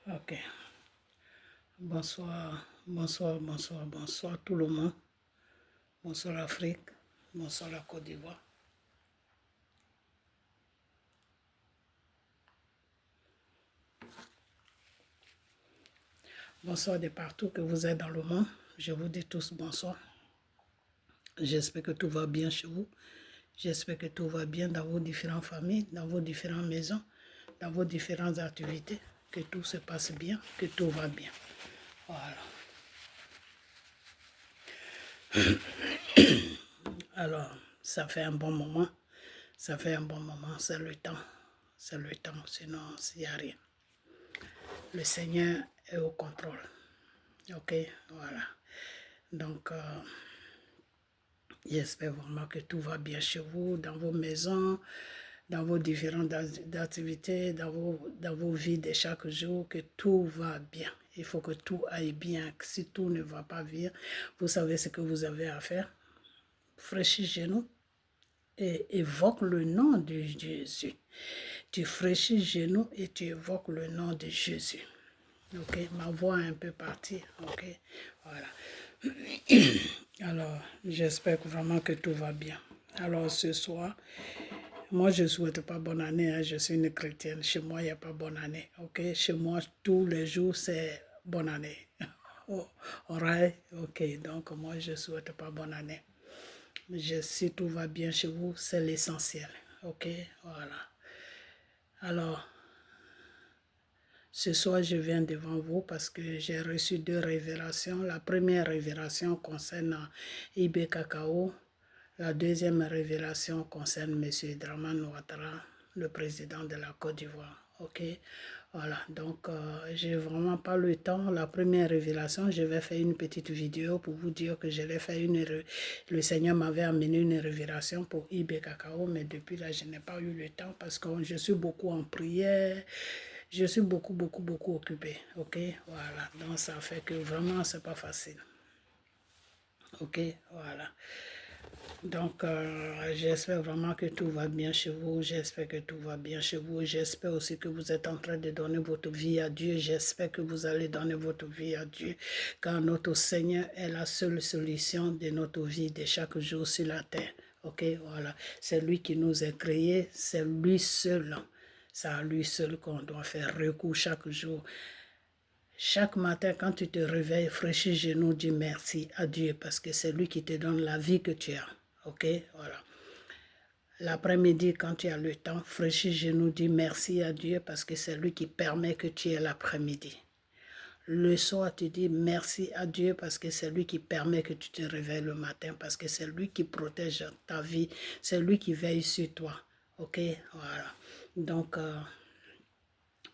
Ok. Bonsoir, bonsoir, bonsoir, bonsoir tout le monde. Bonsoir l'Afrique, bonsoir la Côte d'Ivoire. Bonsoir de partout que vous êtes dans le monde. Je vous dis tous bonsoir. J'espère que tout va bien chez vous. J'espère que tout va bien dans vos différentes familles, dans vos différentes maisons, dans vos différentes activités. Que tout se passe bien, que tout va bien. Voilà. Alors, ça fait un bon moment. Ça fait un bon moment, c'est le temps. C'est le temps, sinon il n'y a rien. Le Seigneur est au contrôle. Ok, voilà. Donc, j'espère vraiment que tout va bien chez vous, dans vos maisons, dans vos différentes activités, dans vos vies de chaque jour, que tout va bien. Il faut que tout aille bien. Si tout ne va pas bien, vous savez ce que vous avez à faire. Fraîchis genoux et évoque le nom de Jésus. Tu fraîchis genoux et tu évoques le nom de Jésus. Ok, ma voix est un peu partie. Ok, voilà. Alors, j'espère vraiment que tout va bien. Alors, ce soir, moi, je ne souhaite pas bonne année. Hein, je suis une chrétienne. Chez moi, il n'y a pas bonne année. Ok, chez moi, tous les jours, c'est bonne année. Oh, alright, ok. Donc, moi, je ne souhaite pas bonne année. Si tout va bien chez vous, c'est l'essentiel. Ok, voilà. Alors, ce soir, je viens devant vous parce que j'ai reçu 2 révélations. La première révélation concerne Ibé Cacao. La deuxième révélation concerne M. Dramane Ouattara, le président de la Côte d'Ivoire. Ok, voilà. Donc, j'ai vraiment pas le temps. La première révélation, je vais faire une petite vidéo pour vous dire que je l'ai fait le Seigneur m'avait amené une révélation pour Ibé Cacao, mais depuis là, je n'ai pas eu le temps parce que je suis beaucoup en prière. Je suis beaucoup occupée, ok, voilà, donc ça fait que vraiment c'est pas facile, ok, voilà. Donc, j'espère vraiment que tout va bien chez vous, j'espère que tout va bien chez vous, j'espère aussi que vous êtes en train de donner votre vie à Dieu, j'espère que vous allez donner votre vie à Dieu, car notre Seigneur est la seule solution de notre vie de chaque jour sur la terre, ok, voilà. C'est lui qui nous a créés, c'est lui seul. C'est à lui seul qu'on doit faire recours chaque jour. Chaque matin, quand tu te réveilles, fraîchis genoux, dis merci à Dieu parce que c'est lui qui te donne la vie que tu as. Ok, voilà. L'après-midi, quand tu as le temps, fraîchis genoux, dis merci à Dieu parce que c'est lui qui permet que tu aies l'après-midi. Le soir, tu dis merci à Dieu parce que c'est lui qui permet que tu te réveilles le matin, parce que c'est lui qui protège ta vie, c'est lui qui veille sur toi. Ok, voilà. Donc,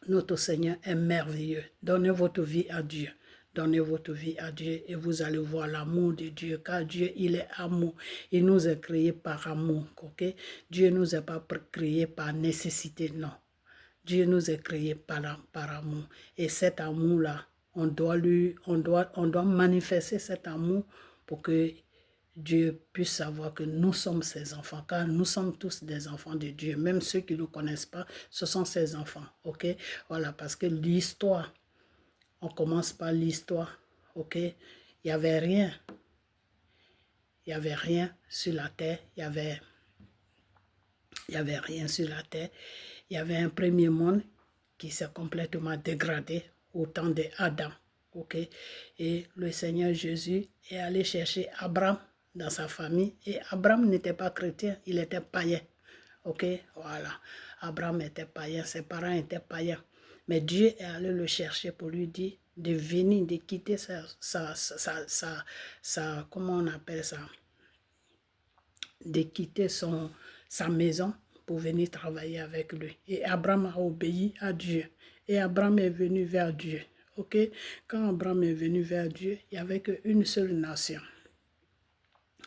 notre Seigneur est merveilleux. Donnez votre vie à Dieu. Donnez votre vie à Dieu et vous allez voir l'amour de Dieu. Car Dieu, il est amour. Il nous a créés par amour. Okay? Dieu ne nous a pas créés par nécessité, non. Dieu nous a créés par amour. Et cet amour-là, on doit manifester cet amour pour que Dieu puisse savoir que nous sommes ses enfants, car nous sommes tous des enfants de Dieu. Même ceux qui ne le connaissent pas, ce sont ses enfants. Ok? Voilà, parce que l'histoire, on commence par l'histoire. Ok? Il n'y avait rien. Il n'y avait rien sur la terre. Il n'y avait rien sur la terre. Il y avait un premier monde qui s'est complètement dégradé au temps d'Adam. Ok? Et le Seigneur Jésus est allé chercher Abraham dans sa famille. Et Abraham n'était pas chrétien, il était païen. Ok? Voilà. Abraham était païen, ses parents étaient païens. Mais Dieu est allé le chercher pour lui dire de venir, de quitter comment on appelle ça? De quitter sa maison pour venir travailler avec lui. Et Abraham a obéi à Dieu. Et Abraham est venu vers Dieu. Ok? Quand Abraham est venu vers Dieu, il n'y avait qu'une seule nation.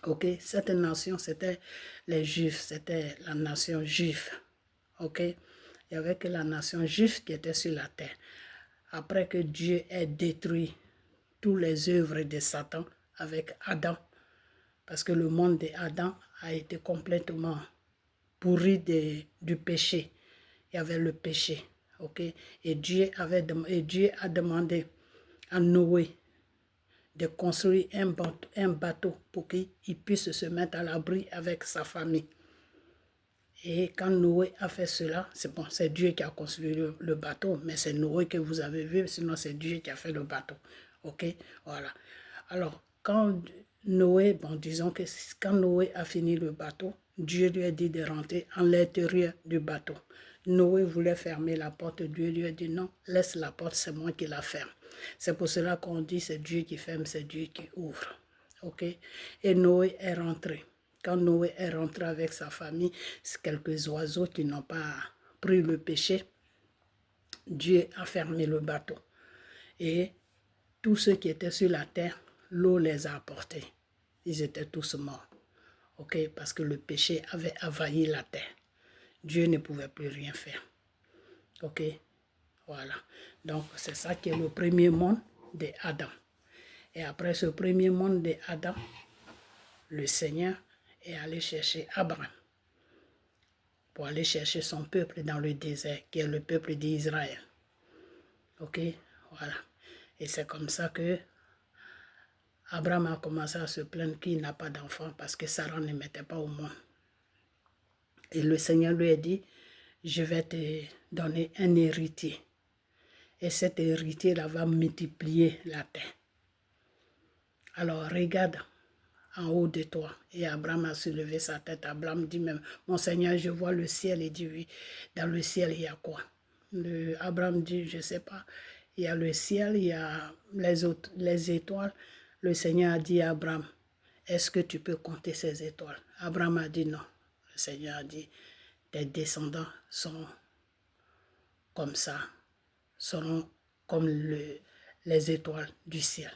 Ok? Cette nation, c'était les Juifs. C'était la nation juive. Ok? Il n'y avait que la nation juive qui était sur la terre. Après que Dieu ait détruit toutes les œuvres de Satan avec Adam, parce que le monde d'Adam a été complètement pourri du péché. Il y avait le péché. ok? Et Dieu a demandé à Noé de construire un bateau pour qu'il puisse se mettre à l'abri avec sa famille. Et quand Noé a fait cela, c'est bon, c'est Dieu qui a construit le bateau, mais c'est Noé que vous avez vu, sinon c'est Dieu qui a fait le bateau. Ok, voilà. Alors, quand Noé, bon, disons que quand Noé a fini le bateau, Dieu lui a dit de rentrer en l'intérieur du bateau. Noé voulait fermer la porte, Dieu lui a dit non, laisse la porte, c'est moi qui la ferme. C'est pour cela qu'on dit c'est Dieu qui ferme, c'est Dieu qui ouvre. Ok, et Noé est rentré. Quand Noé est rentré avec sa famille, quelques oiseaux qui n'ont pas pris le péché, Dieu a fermé le bateau. Et tous ceux qui étaient sur la terre, l'eau les a apportés. Ils étaient tous morts. Ok, parce que le péché avait envahi la terre. Dieu ne pouvait plus rien faire. Ok, voilà. Donc c'est ça qui est le premier monde d'Adam. Et après ce premier monde d'Adam, le Seigneur est allé chercher Abraham pour aller chercher son peuple dans le désert, qui est le peuple d'Israël. Ok, voilà. Et c'est comme ça que Abraham a commencé à se plaindre qu'il n'a pas d'enfant parce que Sarah ne mettait pas au monde. Et le Seigneur lui a dit, je vais te donner un héritier. Et cet héritier-là va multiplier la terre. Alors regarde en haut de toi. Et Abraham a soulevé sa tête. Abraham dit même, mon Seigneur, je vois le ciel. Il dit, oui, dans le ciel, il y a quoi? Abraham dit, je ne sais pas. Il y a le ciel, il y a les étoiles. Le Seigneur a dit à Abraham, est-ce que tu peux compter ces étoiles? Abraham a dit non. Le Seigneur a dit, tes descendants sont comme ça, seront comme les étoiles du ciel.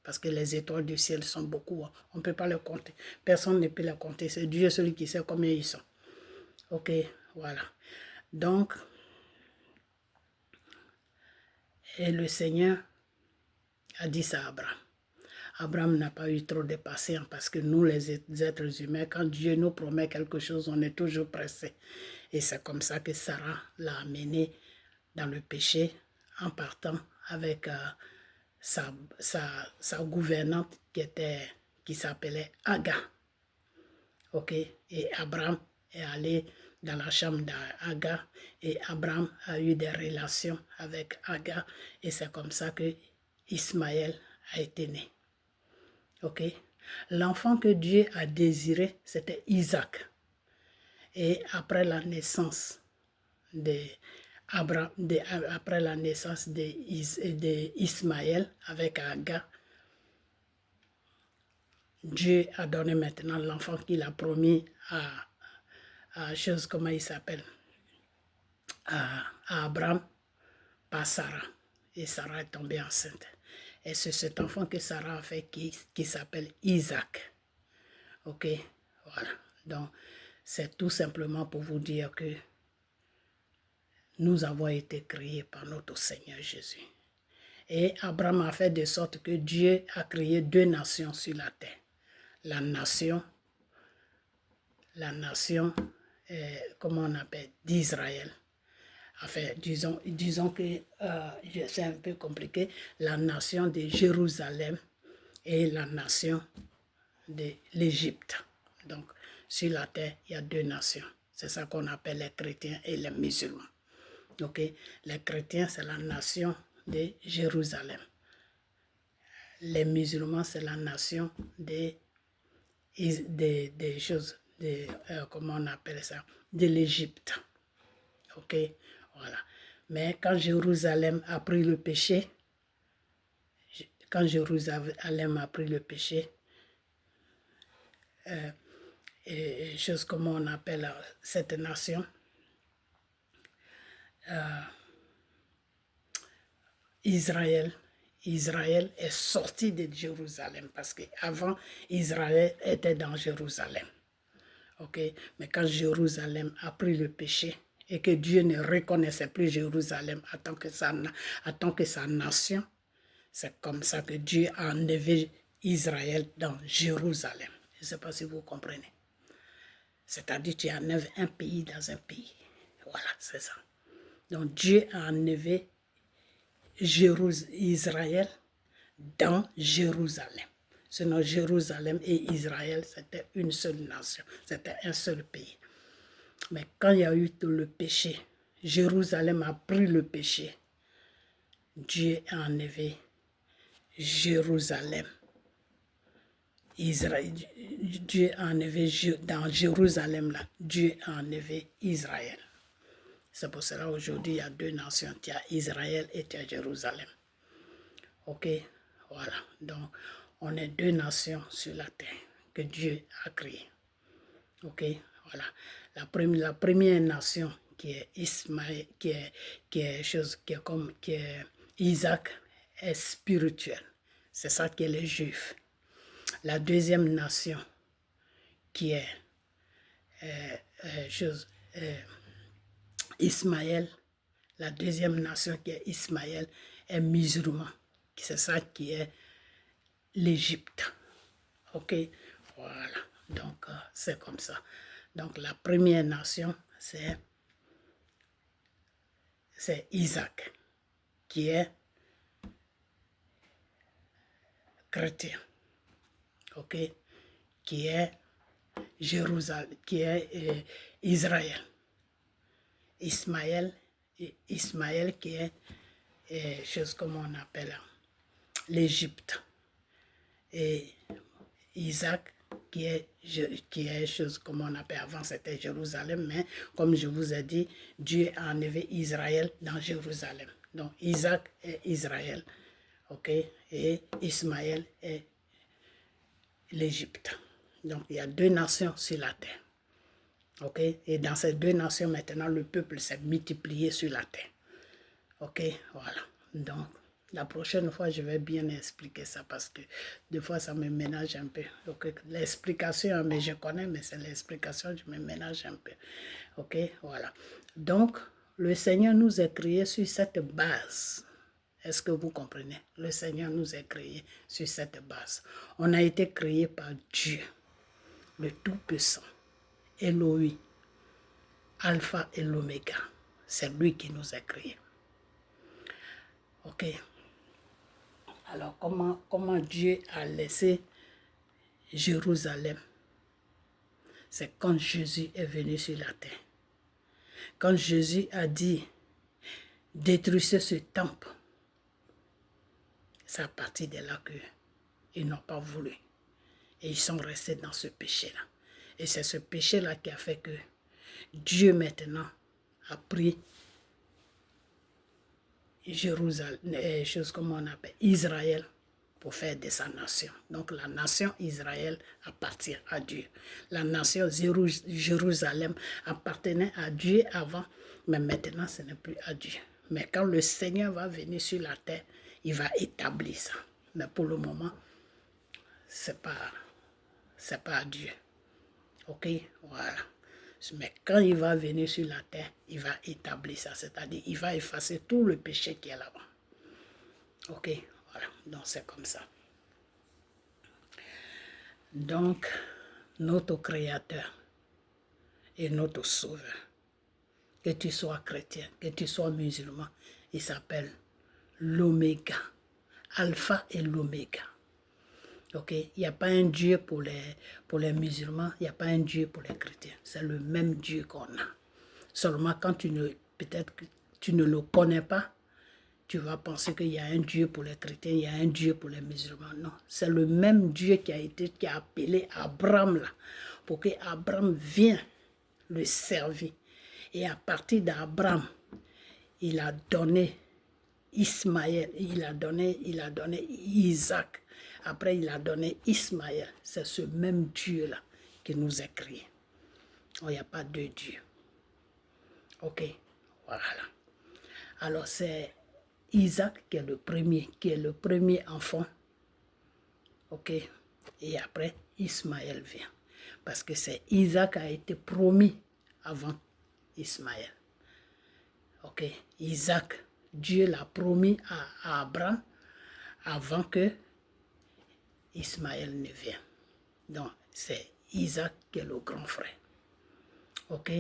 Parce que les étoiles du ciel sont beaucoup. Hein. On ne peut pas les compter. Personne ne peut les compter. C'est Dieu celui qui sait combien ils sont. Ok, voilà. Donc, et le Seigneur a dit ça à Abraham. Abraham n'a pas eu trop de patience parce que nous, les êtres humains, quand Dieu nous promet quelque chose, on est toujours pressé. Et c'est comme ça que Sarah l'a amené dans le péché en partant avec sa gouvernante qui s'appelait Agar. Ok, et Abraham est allé dans la chambre d'Agar et Abraham a eu des relations avec Agar et c'est comme ça que Ismaël a été né. Ok, l'enfant que Dieu a désiré, c'était Isaac. Et après la naissance après la naissance d'Ismaël avec Agar, Dieu a donné maintenant l'enfant qu'il a promis à chose, comment il s'appelle, à Abraham par Sarah. Et Sarah est tombée enceinte. Et c'est cet enfant que Sarah a fait qui s'appelle Isaac. Ok, voilà. Donc, c'est tout simplement pour vous dire que nous avons été créés par notre Seigneur Jésus. Et Abraham a fait de sorte que Dieu a créé deux nations sur la terre. La nation, comment on appelle, d'Israël. Enfin, disons que c'est un peu compliqué. La nation de Jérusalem et la nation de l'Égypte. Donc, sur la terre, il y a deux nations. C'est ça qu'on appelle les chrétiens et les musulmans. Ok, les chrétiens, c'est la nation de Jérusalem. Les musulmans, c'est la nation des choses, comment on appelle ça, de l'Égypte. Ok, voilà. Mais quand Jérusalem a pris le péché, et chose comment on appelle cette nation, Israël est sorti de Jérusalem parce qu'avant, Israël était dans Jérusalem. Ok, mais quand Jérusalem a pris le péché et que Dieu ne reconnaissait plus Jérusalem en tant que sa nation, c'est comme ça que Dieu a enlevé Israël dans Jérusalem. Je ne sais pas si vous comprenez. C'est-à-dire que tu enlèves un pays dans un pays. Voilà, c'est ça. Donc Dieu a enlevé Israël dans Jérusalem. Sinon, Jérusalem et Israël, c'était une seule nation, c'était un seul pays. Mais quand il y a eu le péché, Jérusalem a pris le péché. Dieu a enlevé Jérusalem. Israël, Dieu a enlevé dans Jérusalem, là, Dieu a enlevé Israël. C'est pour cela aujourd'hui il y a deux nations, il y a Israël et il y a Jérusalem. Ok, voilà. Donc, on est deux nations sur la terre que Dieu a créées. Ok, voilà. La première nation qui est Ismaël, qui est Isaac, est spirituel. C'est ça qui est les Juifs. La deuxième nation qui est Ismaël, la deuxième nation qui est Ismaël est musulman. C'est ça qui est l'Égypte. Ok, voilà. Donc, c'est comme ça. Donc, la première nation, c'est Isaac, qui est chrétien. Ok, qui est Jérusalem, qui est Israël. Ismaël qui est chose comme on appelle l'Égypte. Et Isaac qui est chose comme on appelle avant, c'était Jérusalem, mais comme je vous ai dit, Dieu a enlevé Israël dans Jérusalem. Donc Isaac est Israël, ok, et Ismaël est l'Égypte. Donc il y a deux nations sur la terre. Ok, et dans ces deux nations maintenant, le peuple s'est multiplié sur la terre. Ok, voilà. Donc, la prochaine fois, je vais bien expliquer ça parce que des fois, ça me ménage un peu. Ok, l'explication, mais je connais, mais c'est l'explication, je me ménage un peu. Ok, voilà. Donc, le Seigneur nous a créés sur cette base. Est-ce que vous comprenez? Le Seigneur nous a créés sur cette base. On a été créé par Dieu, le Tout-Puissant. Elohim, Alpha et l'Oméga. C'est lui qui nous a créés. Ok. Alors, comment Dieu a laissé Jérusalem? C'est quand Jésus est venu sur la terre. Quand Jésus a dit, détruisez ce temple, c'est à partir de là qu'ils n'ont pas voulu. Et ils sont restés dans ce péché-là. Et c'est ce péché-là qui a fait que Dieu maintenant a pris Jérusalem, chose comme on appelle Israël, pour faire de sa nation. Donc la nation Israël appartient à Dieu. La nation Jérusalem appartenait à Dieu avant, mais maintenant ce n'est plus à Dieu. Mais quand le Seigneur va venir sur la terre, il va établir ça. Mais pour le moment, c'est pas à Dieu. Ok, voilà. Mais quand il va venir sur la terre, il va établir ça, c'est-à-dire il va effacer tout le péché qui est là-bas. Ok, voilà, donc c'est comme ça. Donc, notre Créateur et notre Sauveur, que tu sois chrétien, que tu sois musulman, il s'appelle l'Oméga, Alpha et l'Oméga. Ok, il n'y a pas un Dieu pour les musulmans, il n'y a pas un Dieu pour les chrétiens. C'est le même Dieu qu'on a. Seulement quand peut-être que tu ne le connais pas, tu vas penser qu'il y a un Dieu pour les chrétiens, il y a un Dieu pour les musulmans. Non, c'est le même Dieu qui a appelé Abraham là, pour que Abraham vienne le servir. Et à partir d'Abraham, il a donné Ismaël, il a donné Isaac. Après, il a donné Ismaël. C'est ce même Dieu-là qui nous a créés. Il n'y a pas deux dieux. Ok, voilà. Alors, c'est Isaac qui est le premier enfant. Ok, et après, Ismaël vient. Parce que c'est Isaac a été promis avant Ismaël. Ok, Isaac, Dieu l'a promis à Abraham avant que Ismaël ne vienne. Donc, c'est Isaac qui est le grand frère. Ok,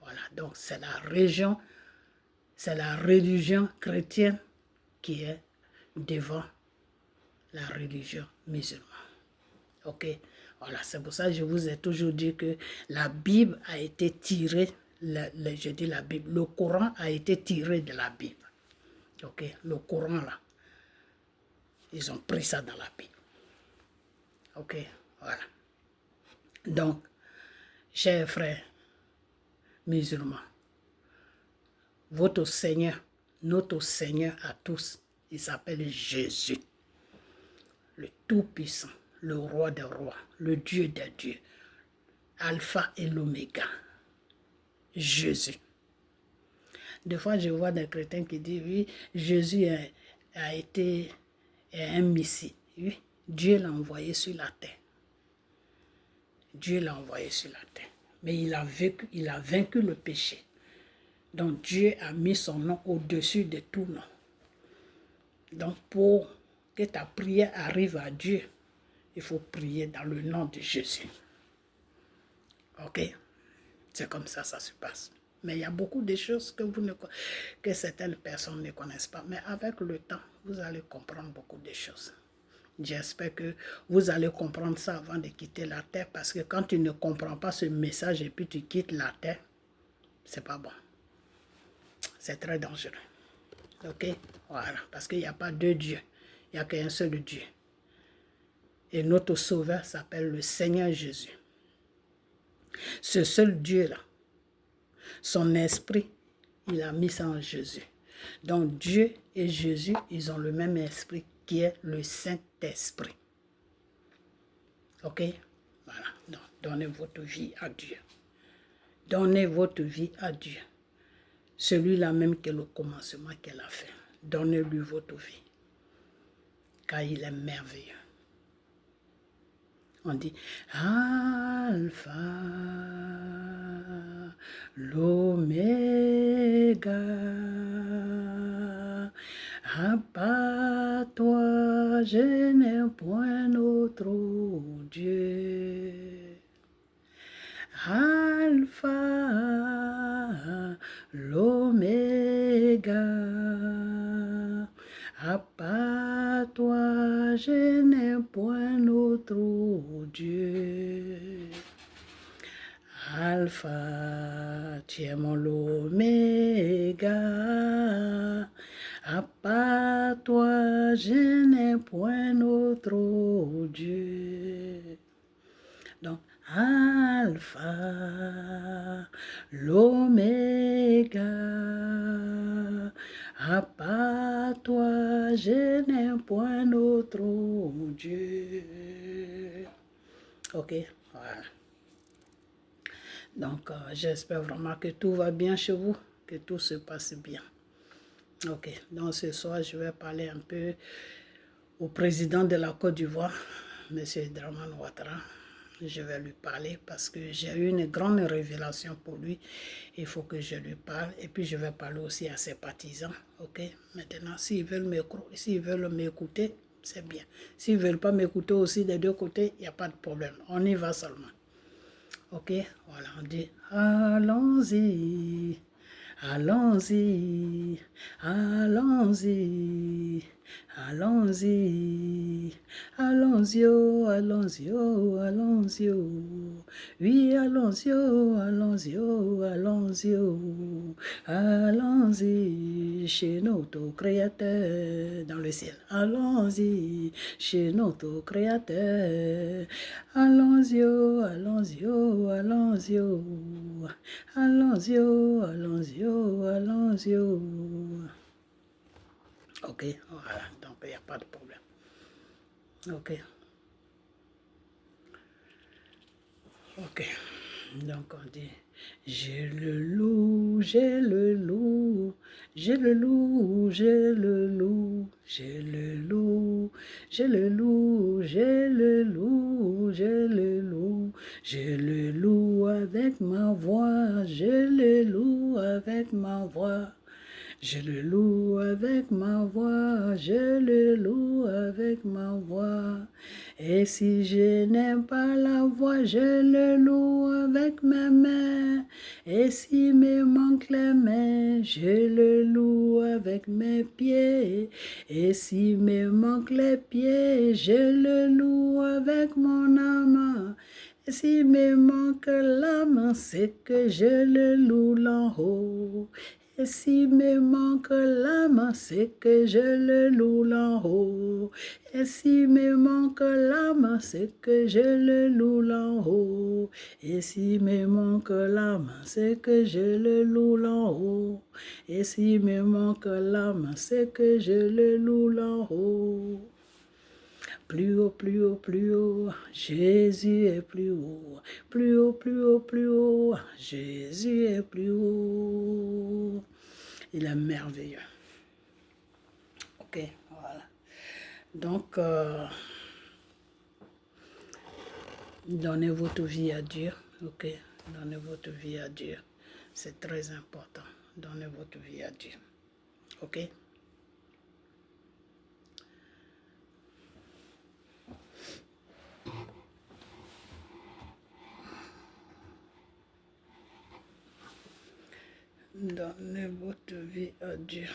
voilà, donc c'est la région, c'est la religion chrétienne qui est devant la religion musulmane. Ok, voilà, c'est pour ça que je vous ai toujours dit que la Bible a été tirée, je dis la Bible, le Coran a été tiré de la Bible. Ok, le Coran là, ils ont pris ça dans la Bible. Ok, voilà. Donc, chers frères musulmans, votre Seigneur, notre Seigneur à tous, il s'appelle Jésus, le Tout-Puissant, le Roi des rois, le Dieu des dieux, Alpha et l'Oméga, Jésus. Des fois, je vois des chrétiens qui disent, oui, Jésus a été un messie. Oui, Dieu l'a envoyé sur la terre. Dieu l'a envoyé sur la terre. Mais il a vaincu le péché. Donc Dieu a mis son nom au-dessus de tout nom. Donc pour que ta prière arrive à Dieu, il faut prier dans le nom de Jésus. Ok? C'est comme ça se passe. Mais il y a beaucoup de choses que certaines personnes ne connaissent pas. Mais avec le temps, vous allez comprendre beaucoup de choses. J'espère que vous allez comprendre ça avant de quitter la terre, parce que quand tu ne comprends pas ce message et puis tu quittes la terre, c'est pas bon. C'est très dangereux. Ok? Voilà. Parce qu'il n'y a pas deux dieux. Il n'y a qu'un seul Dieu. Et notre Sauveur s'appelle le Seigneur Jésus. Ce seul Dieu-là, son esprit, il a mis ça en Jésus. Donc Dieu et Jésus, ils ont le même esprit qui est le Saint-Esprit. Ok? Voilà. Donc, donnez votre vie à Dieu. Donnez votre vie à Dieu. Celui-là même qui est le commencement qu'elle a fait. Donnez-lui votre vie. Car il est merveilleux. On dit Alpha, l'Oméga, à part toi, je n'ai point d'autre Dieu. Alpha, l'Oméga, à part toi, je n'ai point d'autre Dieu. Alpha, tu es mon l'Oméga, à part toi, je n'ai point d'autre Dieu. Donc, Alpha, l'Oméga, à part toi, je n'ai point d'autre Dieu. Ok, voilà. Donc, j'espère vraiment que tout va bien chez vous, que tout se passe bien. Ok, donc ce soir, je vais parler un peu au président de la Côte d'Ivoire, M. Dramane Ouattara. Je vais lui parler parce que j'ai eu une grande révélation pour lui. Il faut que je lui parle. Et puis, je vais parler aussi à ses partisans. Ok, maintenant, s'ils veulent m'écouter, c'est bien. S'ils ne veulent pas m'écouter aussi des deux côtés, il n'y a pas de problème. On y va seulement. Ok, voilà, on dit allons-y, allons-y, allons-y, allons-y, allons-y, oh, allons-y, oh, allons-y, oh. Oui, allons-y, oh, allons-y, oh, allons-y, oh. Allons-y chez notre Créateur dans le ciel. Allons-y chez notre Créateur. Allons-y, oh, allons-y, oh, allons-y, oh. Allons-y, oh, allons-y, oh, allons-y, oh. Ok, voilà, donc il n'y a pas de problème. Ok. Ok, donc on dit, je le loue, je le loue, je le loue, je le loue, je le loue, je le loue, je le loue, je le loue, je le loue avec ma voix, je le loue avec ma voix. Je le loue avec ma voix, je le loue avec ma voix. Et si je n'aime pas la voix, je le loue avec mes mains. Et si me manque les mains, je le loue avec mes pieds. Et si me manque les pieds, je le loue avec mon âme. Et si me manque l'âme, c'est que je le loue en haut. Et si me manque l'âme, c'est que je le loue en haut. Et si me manque l'âme, c'est que je le loue en haut. Et si me manque l'âme, c'est que je le loue en haut. Et si me manque l'âme, c'est que je le loue en haut. Plus haut, plus haut, plus haut, Jésus est plus haut. Plus haut, plus haut, plus haut, Jésus est plus haut. Il est merveilleux. Ok, voilà. Donc, donnez votre vie à Dieu. Ok, donnez votre vie à Dieu. C'est très important. Donnez votre vie à Dieu. Ok? Donnez votre vie à Dieu.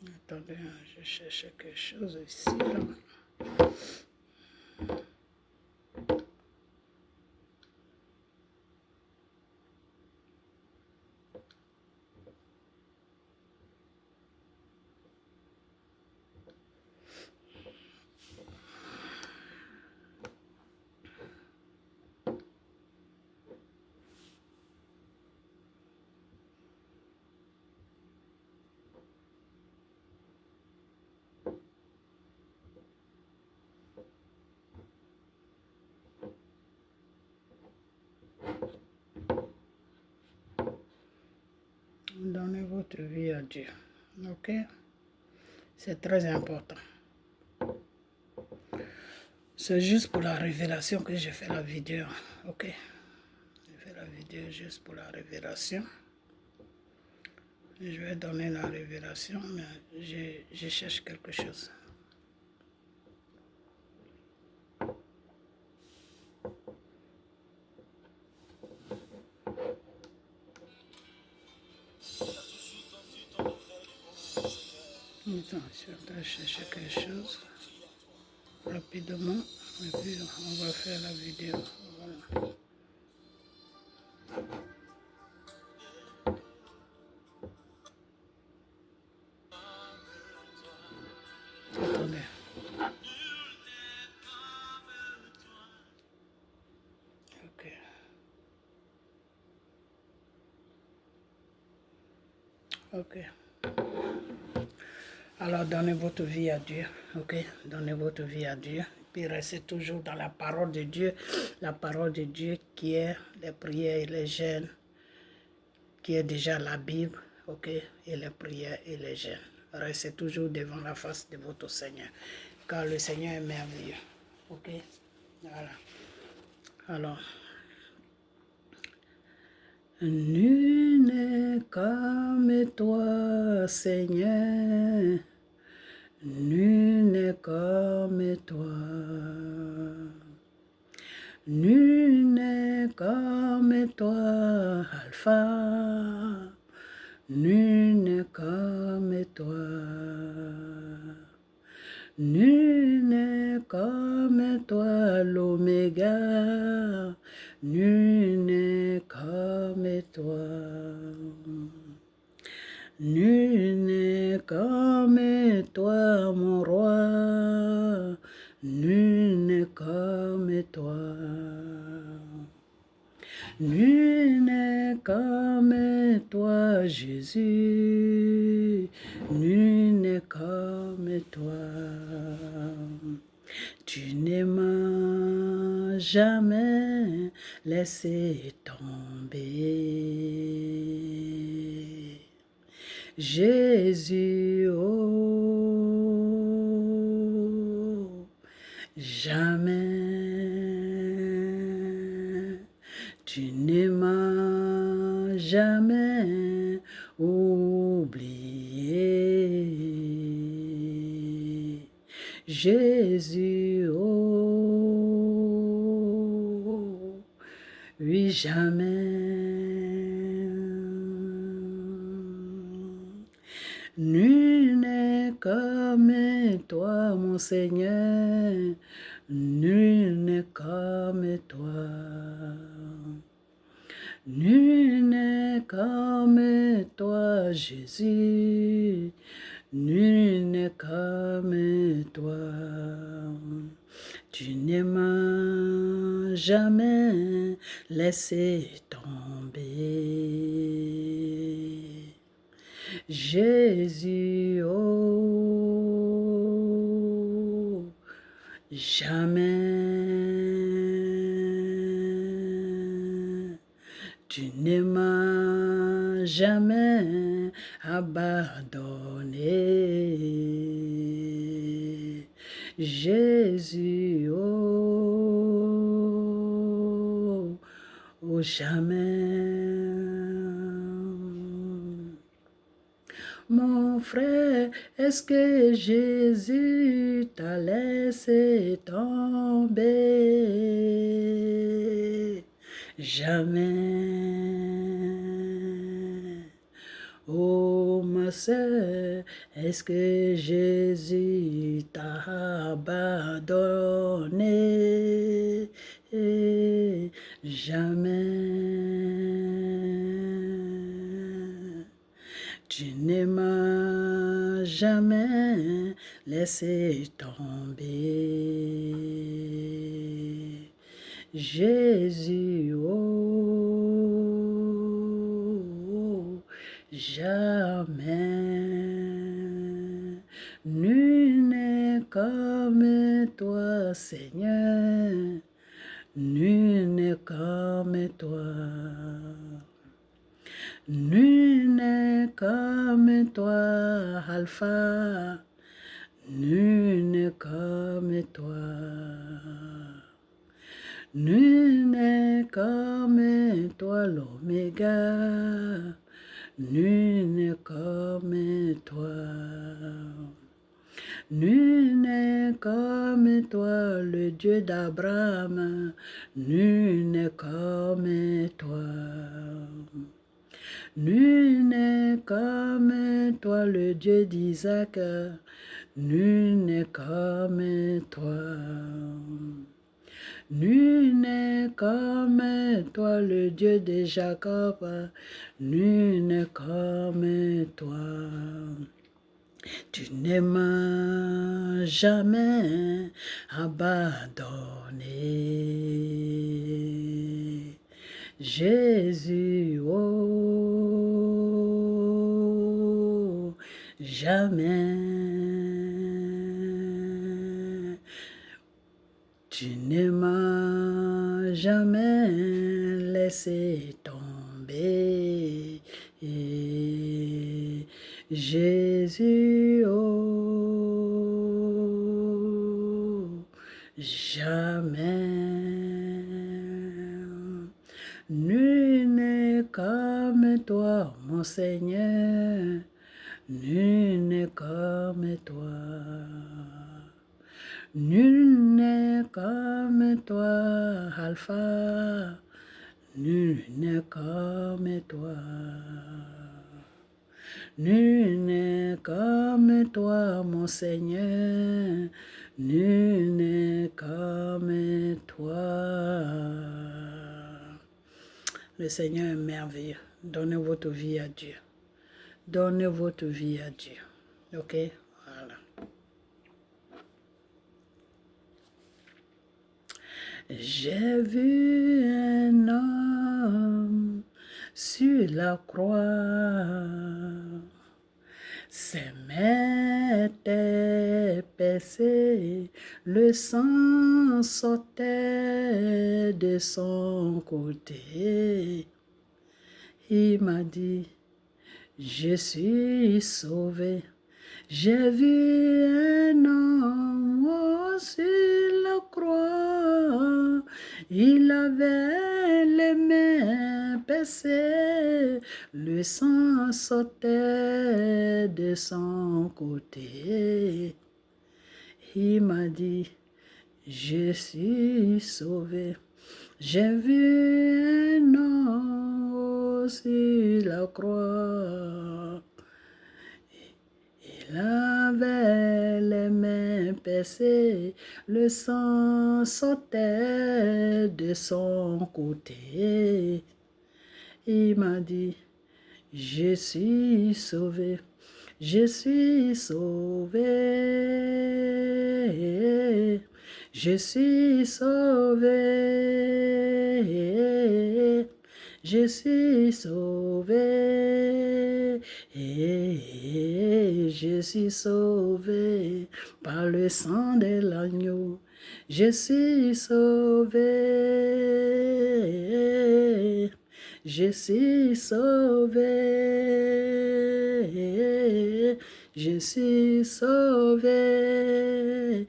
Attendez, je cherche quelque chose ici. Là. Donnez votre vie à Dieu. Ok? C'est très important. C'est juste pour la révélation que j'ai fait la vidéo. Ok? J'ai fait la vidéo juste pour la révélation. Je vais donner la révélation, mais je cherche quelque chose. Attends, je suis en train de chercher quelque chose rapidement. Et puis on va faire la vidéo. Voilà. Attendez. Ok. Ok. Alors donnez votre vie à Dieu. Ok. Donnez votre vie à Dieu. Puis restez toujours dans la parole de Dieu. La parole de Dieu qui est les prières et les jeûnes, qui est déjà la Bible. Ok. Et les prières et les jeûnes. Restez toujours devant la face de votre Seigneur. Car le Seigneur est merveilleux. Ok. Voilà. Alors. Nul n'est comme toi, Seigneur. Nul n'est comme toi. Nul n'est comme toi, Alpha. Nul n'est comme toi. Nul n'est comme toi, l'Oméga. Nul n'est comme toi. Nul n'est comme toi, mon roi. Nul n'est comme toi. Nul n'est comme toi, Jésus. Nul n'est comme toi. Tu ne m'as jamais laissé tomber. Jésus, oh, jamais. Tu ne m'as jamais oublié. Jésus, oh, oui, jamais. Nul n'est comme toi, mon Seigneur, nul n'est comme toi. Nul n'est comme toi, Jésus, nul n'est comme toi. Tu ne m'as jamais laissé tomber. Jésus, oh, jamais. Tu ne m'as jamais abandonné. Jésus, oh, oh, jamais. Mon frère, est-ce que Jésus t'a laissé tomber? Jamais. Oh ma sœur, est-ce que Jésus t'a abandonné? Jamais. Tu ne m'as jamais laissé tomber. Jésus, oh, jamais. Nul n'est comme toi, Seigneur. Nul n'est comme toi. Nul n'est comme toi, Alpha. Nul n'est comme toi. Nul n'est comme toi, l'Oméga. Nul n'est comme toi. Nul n'est comme toi, le Dieu d'Abraham. Nul n'est comme toi. Nul n'est comme toi, le Dieu d'Isaac. Nul n'est comme toi. Nul n'est comme toi, le Dieu de Jacob. Nul n'est comme toi. Tu ne m'as jamais abandonné. Jésus, oh, jamais. Tu ne m'as jamais laissé tomber. Jésus, oh, jamais. Nul n'est comme toi, mon Seigneur. Nul n'est comme toi. Nul n'est comme toi, Alpha. Nul n'est comme toi. Nul n'est comme toi, mon Seigneur. Nul n'est comme toi. Le Seigneur est merveilleux. Donnez votre vie à Dieu. Donnez votre vie à Dieu. Ok? Voilà. J'ai vu un homme sur la croix. Ses mains étaient percées, le sang sortait de son côté. Il m'a dit, je suis sauvé. J'ai vu un homme sur la croix. Il avait les mains percées, le sang sortait de son côté. il m'a dit, je suis sauvé. J'ai vu un homme sur la croix. Il avait les mains percées, le sang sortait de son côté. Il m'a dit, je suis sauvé, je suis sauvé, je suis sauvé, je suis sauvé, je suis sauvé par le sang de l'agneau. Je suis sauvé, je suis sauvé, je suis sauvé,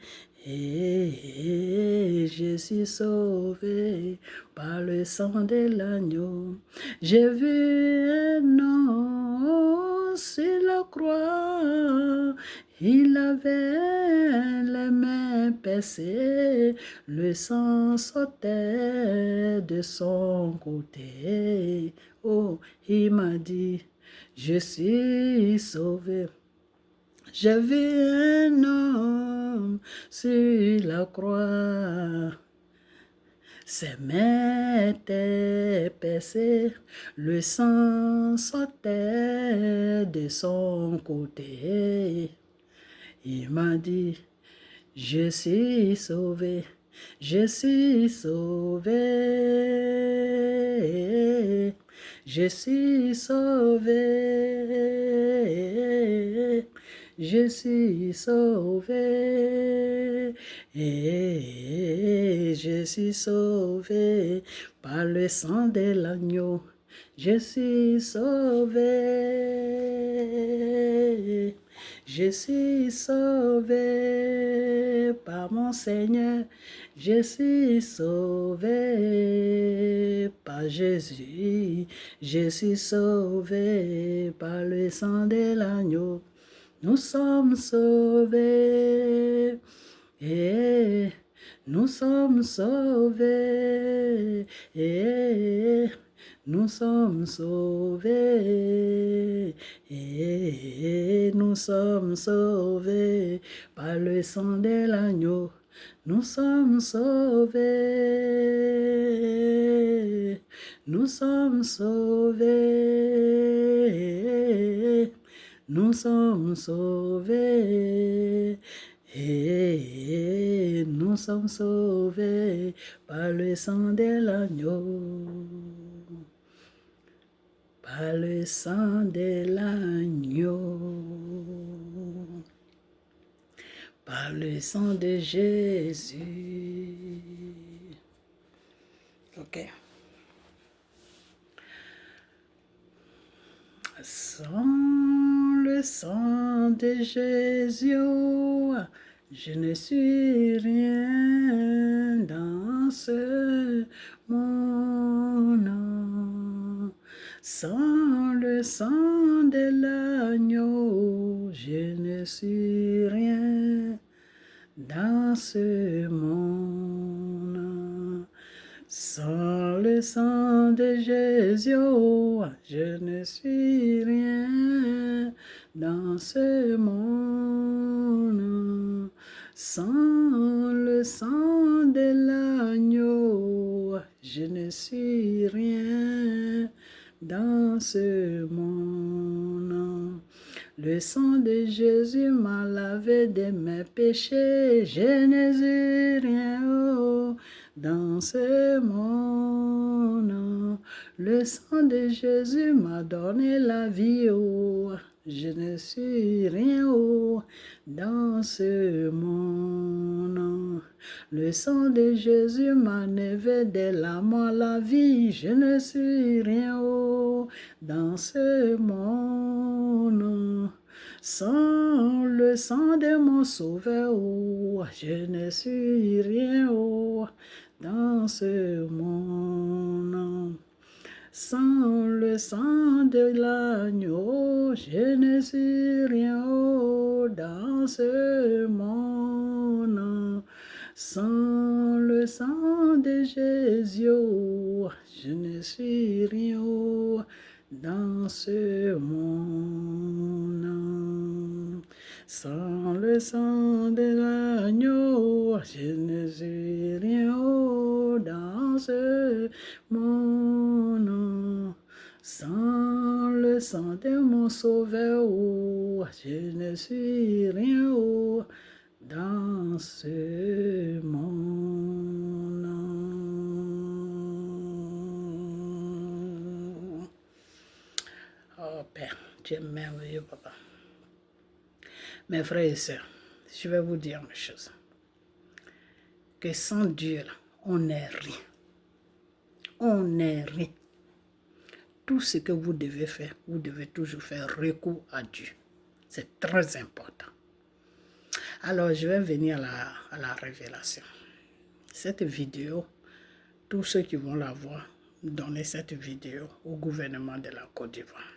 je suis sauvé par le sang de l'agneau. J'ai vu un homme sur la croix, il avait les mains percées, le sang sortait de son côté. Oh, il m'a dit, je suis sauvé. J'ai vu un homme sur la croix. Ses mains étaient percées, le sang sortait de son côté. Il m'a dit, je suis sauvé, je suis sauvé, je suis sauvé, je suis sauvé, je suis sauvé par le sang de l'agneau. Je suis sauvé, je suis sauvé par mon Seigneur, je suis sauvé par Jésus, je suis sauvé par le sang de l'agneau. Nous sommes sauvés, nous sommes sauvés, nous sommes sauvés, nous sommes sauvés par le sang de l'agneau. Nous sommes sauvés, nous sommes sauvés, nous sommes sauvés, nous sommes sauvés par le sang de l'agneau. Par le sang de l'agneau, par le sang de Jésus. Ok. Sans le sang de Jésus, je ne suis rien dans ce monde. Sans le sang de l'agneau, je ne suis rien dans ce monde. Sans le sang de Jésus, je ne suis rien dans ce monde. Sans le sang de l'agneau, je ne suis rien dans ce monde. Le sang de Jésus m'a lavé de mes péchés, je ne suis rien dans ce monde. Le sang de Jésus m'a donné la vie, je ne suis rien dans ce monde. Le sang de Jésus m'a enlevé de la mort la vie, je ne suis rien dans ce monde. Sans le sang de mon sauveur, je ne suis rien dans ce monde. Sans le sang de l'agneau, je ne suis rien dans ce monde. Sans le sang de Jésus, je ne suis rien dans ce monde. Sans le sang de l'agneau, je ne suis rien dans ce monde. Sans le sang de mon sauveur, je ne suis rien dans ce monde. Oh Père, tu es merveilleux, Papa. Mes frères et sœurs, je vais vous dire une chose. Que sans Dieu, là, on n'est rien. On n'est rien. Tout ce que vous devez faire, vous devez toujours faire recours à Dieu. C'est très important. Alors, je vais venir à la révélation. Cette vidéo, tous ceux qui vont la voir, donnez cette vidéo au gouvernement de la Côte d'Ivoire.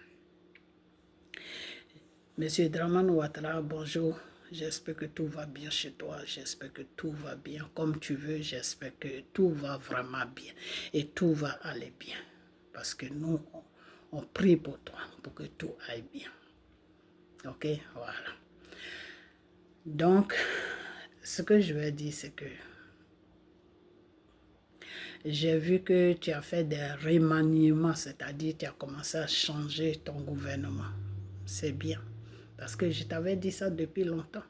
Monsieur Dramane Ouattara, bonjour. J'espère que tout va bien chez toi. J'espère que tout va bien comme tu veux. J'espère que tout va vraiment bien. Et tout va aller bien. Parce que nous, on prie pour toi, pour que tout aille bien. Ok, voilà. Donc, ce que je vais dire, c'est que j'ai vu que tu as fait des remaniements, c'est-à-dire tu as commencé à changer ton gouvernement. C'est bien. Parce que je t'avais dit ça depuis longtemps,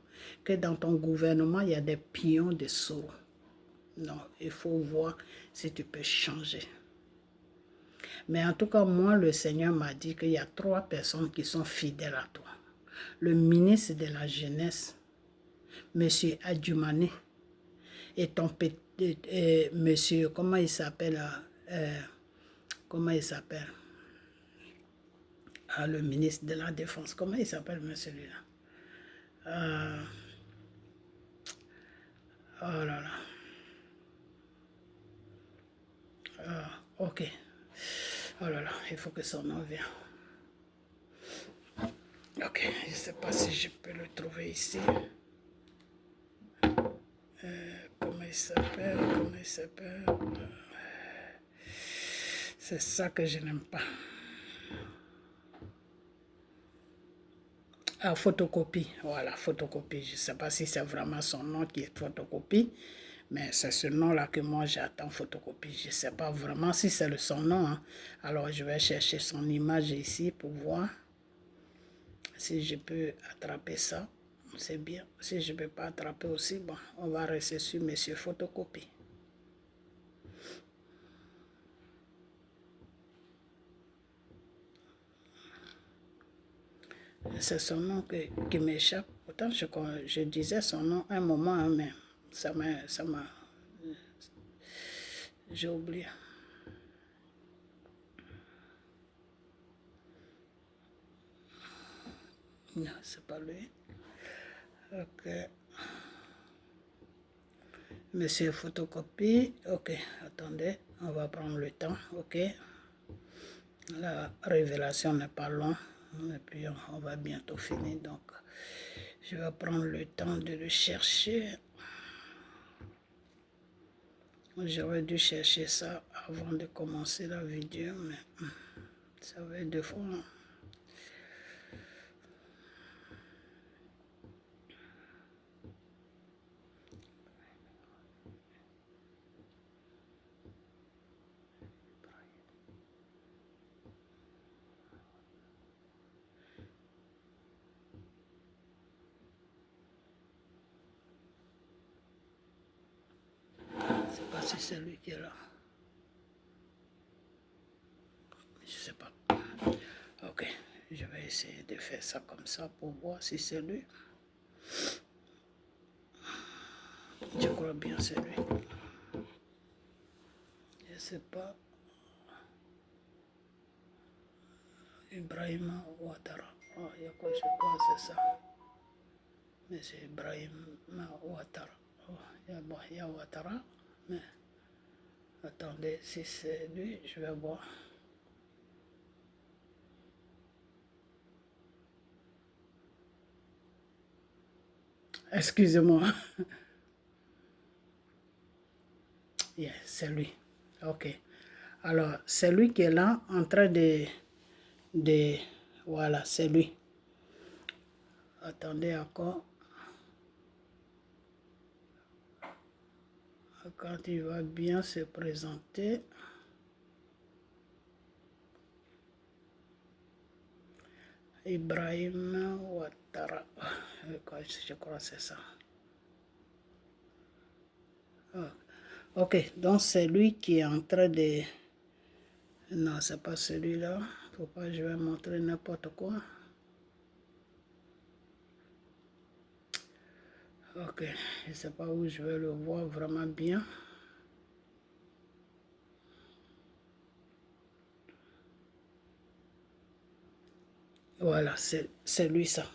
que dans ton gouvernement, il y a des pions de sourds. Non, il faut voir si tu peux changer. Mais en tout cas, moi, le Seigneur m'a dit qu'il y a 3 personnes qui sont fidèles à toi. Le ministre de la Jeunesse, M. Adjumani, et ton petit, monsieur, comment il s'appelle, le ministre de la Défense, comment il s'appelle, monsieur celui-là? Oh là là. Ok. Oh là là, il faut que son nom vienne. Ok, je ne sais pas si je peux le trouver ici. Comment il s'appelle? C'est ça que je n'aime pas. Ah, photocopie. Voilà, photocopie. Je ne sais pas si c'est vraiment son nom qui est photocopie, mais c'est ce nom-là que moi j'attends photocopie. Je ne sais pas vraiment si c'est son nom. Hein. Alors, je vais chercher son image ici pour voir si je peux attraper ça. C'est bien. Si je ne peux pas attraper aussi, bon, on va rester sur monsieur photocopie. C'est son nom qui m'échappe. Pourtant, je disais son nom un moment, hein, mais ça m'a... J'ai oublié. Non, c'est pas lui. Ok. Monsieur photocopie. Ok, attendez, on va prendre le temps. Ok. La révélation n'est pas longue. Et puis on va bientôt finir. Donc, je vais prendre le temps de le chercher. J'aurais dû chercher ça avant de commencer la vidéo, mais ça va être deux fois. Je ne sais pas si c'est lui qui est là. Je ne sais pas. Ok, je vais essayer de faire ça comme ça pour voir si c'est lui. Je crois bien c'est lui. Je ne sais pas. Ibrahima Ouattara. Oh, je crois que c'est ça. Monsieur Ibrahima Ouattara. Oh, il y a Ouattara, mais attendez, si c'est lui, je vais voir. Excusez-moi. Yeah, c'est lui. Ok. Alors, c'est lui qui est là en train de voilà, c'est lui. Attendez encore. Quand il va bien se présenter. Ibrahim Ouattara. Je crois que c'est ça. Ah. Ok, donc c'est lui qui est en train de... Non, c'est pas celui-là. Faut pas que je vais montrer n'importe quoi. Ok, je ne sais pas où je vais le voir vraiment bien. Voilà, c'est lui ça.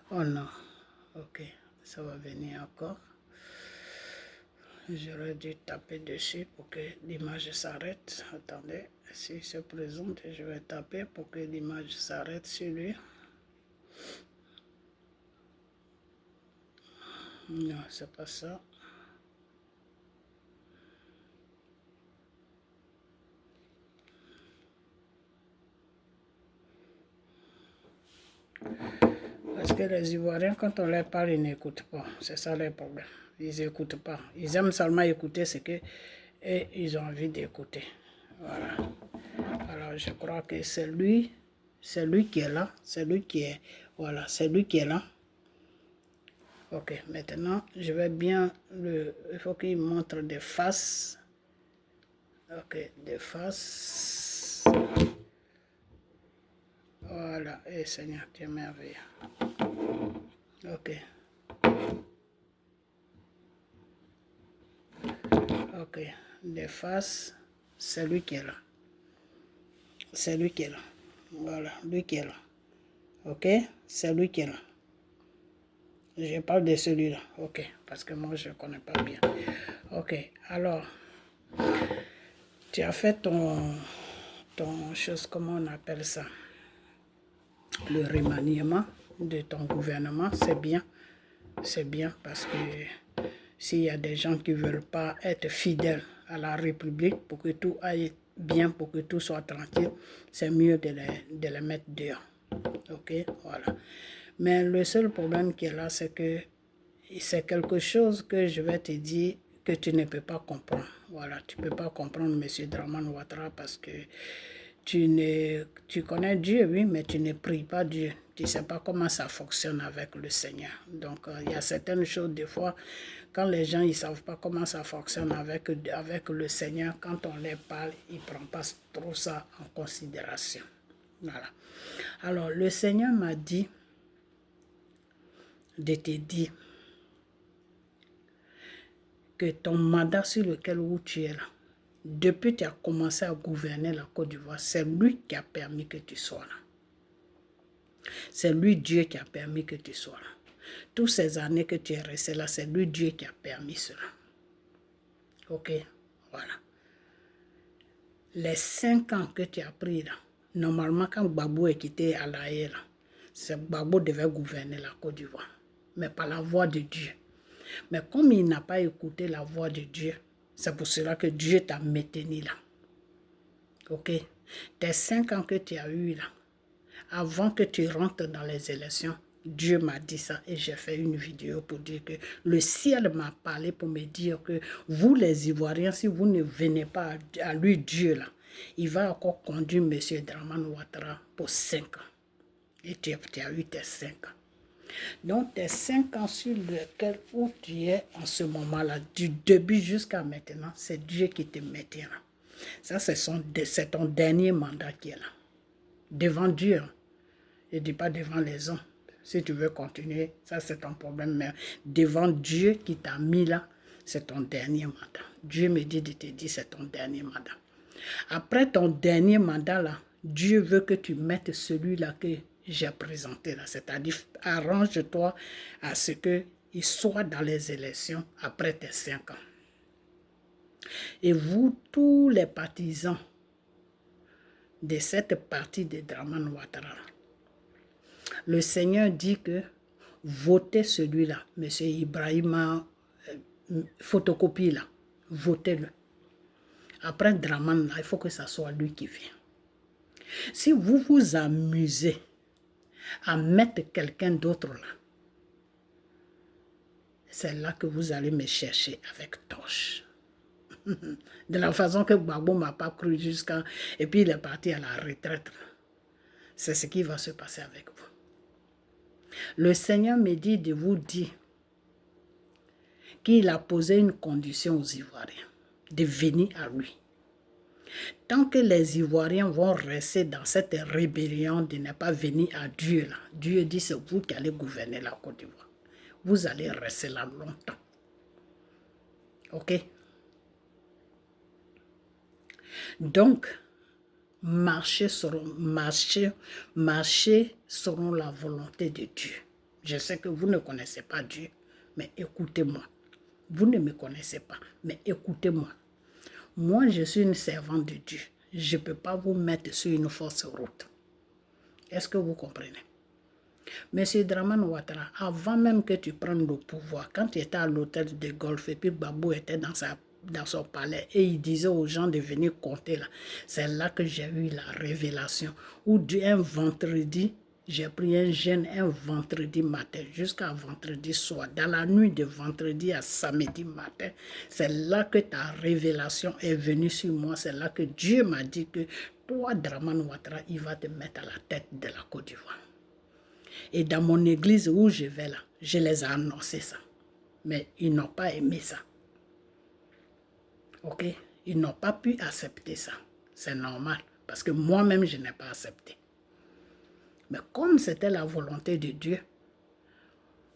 Oh non, ok, ça va venir encore. J'aurais dû taper dessus pour que l'image s'arrête. Attendez, s'il se présente, je vais taper pour que l'image s'arrête sur lui. Non, c'est pas ça. Parce que les Ivoiriens, quand on leur parle, ils n'écoutent pas. C'est ça leur problème. Ils n'écoutent pas. Ils aiment seulement écouter ce que et ils ont envie d'écouter. Voilà. Alors, je crois que c'est lui qui est là. C'est lui qui est... Voilà, c'est lui qui est là. Ok, maintenant, je vais bien le... Il faut qu'il montre des faces. Ok, des faces. Voilà, et Seigneur, tu es merveilleux. Ok. Ok, des faces, c'est lui qui est là. C'est lui qui est là. Voilà, lui qui est là. Ok, c'est lui qui est là. Je parle de celui-là. Ok, parce que moi je ne connais pas bien. Ok, alors, tu as fait ton chose, comment on appelle ça? Le remaniement de ton gouvernement, c'est bien. C'est bien parce que s'il y a des gens qui ne veulent pas être fidèles à la République pour que tout aille bien, pour que tout soit tranquille, c'est mieux de les mettre dehors. Ok, voilà. Mais le seul problème qui est là, c'est que c'est quelque chose que je vais te dire que tu ne peux pas comprendre. Voilà, tu ne peux pas comprendre M. Dramane Ouattara parce que tu connais Dieu, oui, mais tu ne pries pas Dieu. Tu ne sais pas comment ça fonctionne avec le Seigneur. Donc, il y a certaines choses, des fois, quand les gens ne savent pas comment ça fonctionne avec le Seigneur, quand on leur parle, ils ne prennent pas trop ça en considération. Voilà. Alors, le Seigneur m'a dit de te dire que ton mandat sur lequel tu es là, depuis que tu as commencé à gouverner la Côte d'Ivoire, c'est lui qui a permis que tu sois là. C'est lui, Dieu, qui a permis que tu sois là. Toutes ces années que tu es resté là, c'est lui, Dieu, qui a permis cela. Ok, voilà. Les 5 ans que tu as pris là, normalement, quand Gbagbo est quitté à la haie, c'est Gbagbo devait gouverner la Côte d'Ivoire, mais par la voix de Dieu. Mais comme il n'a pas écouté la voix de Dieu, c'est pour cela que Dieu t'a maintenu là. Ok? Tes 5 ans que tu as eu là, avant que tu rentres dans les élections, Dieu m'a dit ça et j'ai fait une vidéo pour dire que le ciel m'a parlé pour me dire que vous les Ivoiriens, si vous ne venez pas à lui Dieu là, il va encore conduire M. Dramane Ouattara pour 5 ans. Et tu as eu tes 5 ans. Donc tes 5 ans sur lesquels où tu es en ce moment-là, du début jusqu'à maintenant, c'est Dieu qui te maintient là. Ça, c'est ton dernier mandat qui est là. Devant Dieu. Je ne dis pas devant les hommes. Si tu veux continuer, ça c'est ton problème. Mais devant Dieu qui t'a mis là, c'est ton dernier mandat. Dieu me dit de te dire c'est ton dernier mandat. Après ton dernier mandat là, Dieu veut que tu mettes celui-là que j'ai présenté là. C'est-à-dire, arrange-toi à ce qu'il soit dans les élections après tes 5 ans. Et vous, tous les partisans de cette partie de Dramane Ouattara, le Seigneur dit que votez celui-là, M. Ibrahima, photocopie là, votez-le. Après Draman, là, il faut que ça soit lui qui vient. Si vous vous amusez à mettre quelqu'un d'autre là, c'est là que vous allez me chercher avec torche. De la façon que Gbagbo ne m'a pas cru jusqu'à... Et puis il est parti à la retraite. C'est ce qui va se passer avec vous. Le Seigneur me dit de vous dire qu'il a posé une condition aux Ivoiriens, de venir à lui. Tant que les Ivoiriens vont rester dans cette rébellion de ne pas venir à Dieu, là, Dieu dit c'est vous qui allez gouverner la Côte d'Ivoire. Vous allez rester là longtemps. Ok? Donc, marcher selon la volonté de Dieu. Je sais que vous ne connaissez pas Dieu, mais écoutez-moi. Vous ne me connaissez pas, mais écoutez-moi. Moi, je suis une servante de Dieu. Je ne peux pas vous mettre sur une fausse route. Est-ce que vous comprenez? Monsieur Dramane Ouattara, avant même que tu prennes le pouvoir, quand tu étais à l'hôtel de golf et puis Babou était dans son palais et il disait aux gens de venir compter là, c'est là que j'ai eu la révélation. Où un vendredi, j'ai pris un jeûne un vendredi matin jusqu'à vendredi soir. Dans la nuit de vendredi à samedi matin, c'est là que ta révélation est venue sur moi. C'est là que Dieu m'a dit que toi, Dramane Ouattara, il va te mettre à la tête de la Côte d'Ivoire. Et dans mon église où je vais là, je les ai annoncé ça. Mais ils n'ont pas aimé ça. Ok? Ils n'ont pas pu accepter ça. C'est normal. Parce que moi-même, je n'ai pas accepté. Mais comme c'était la volonté de Dieu,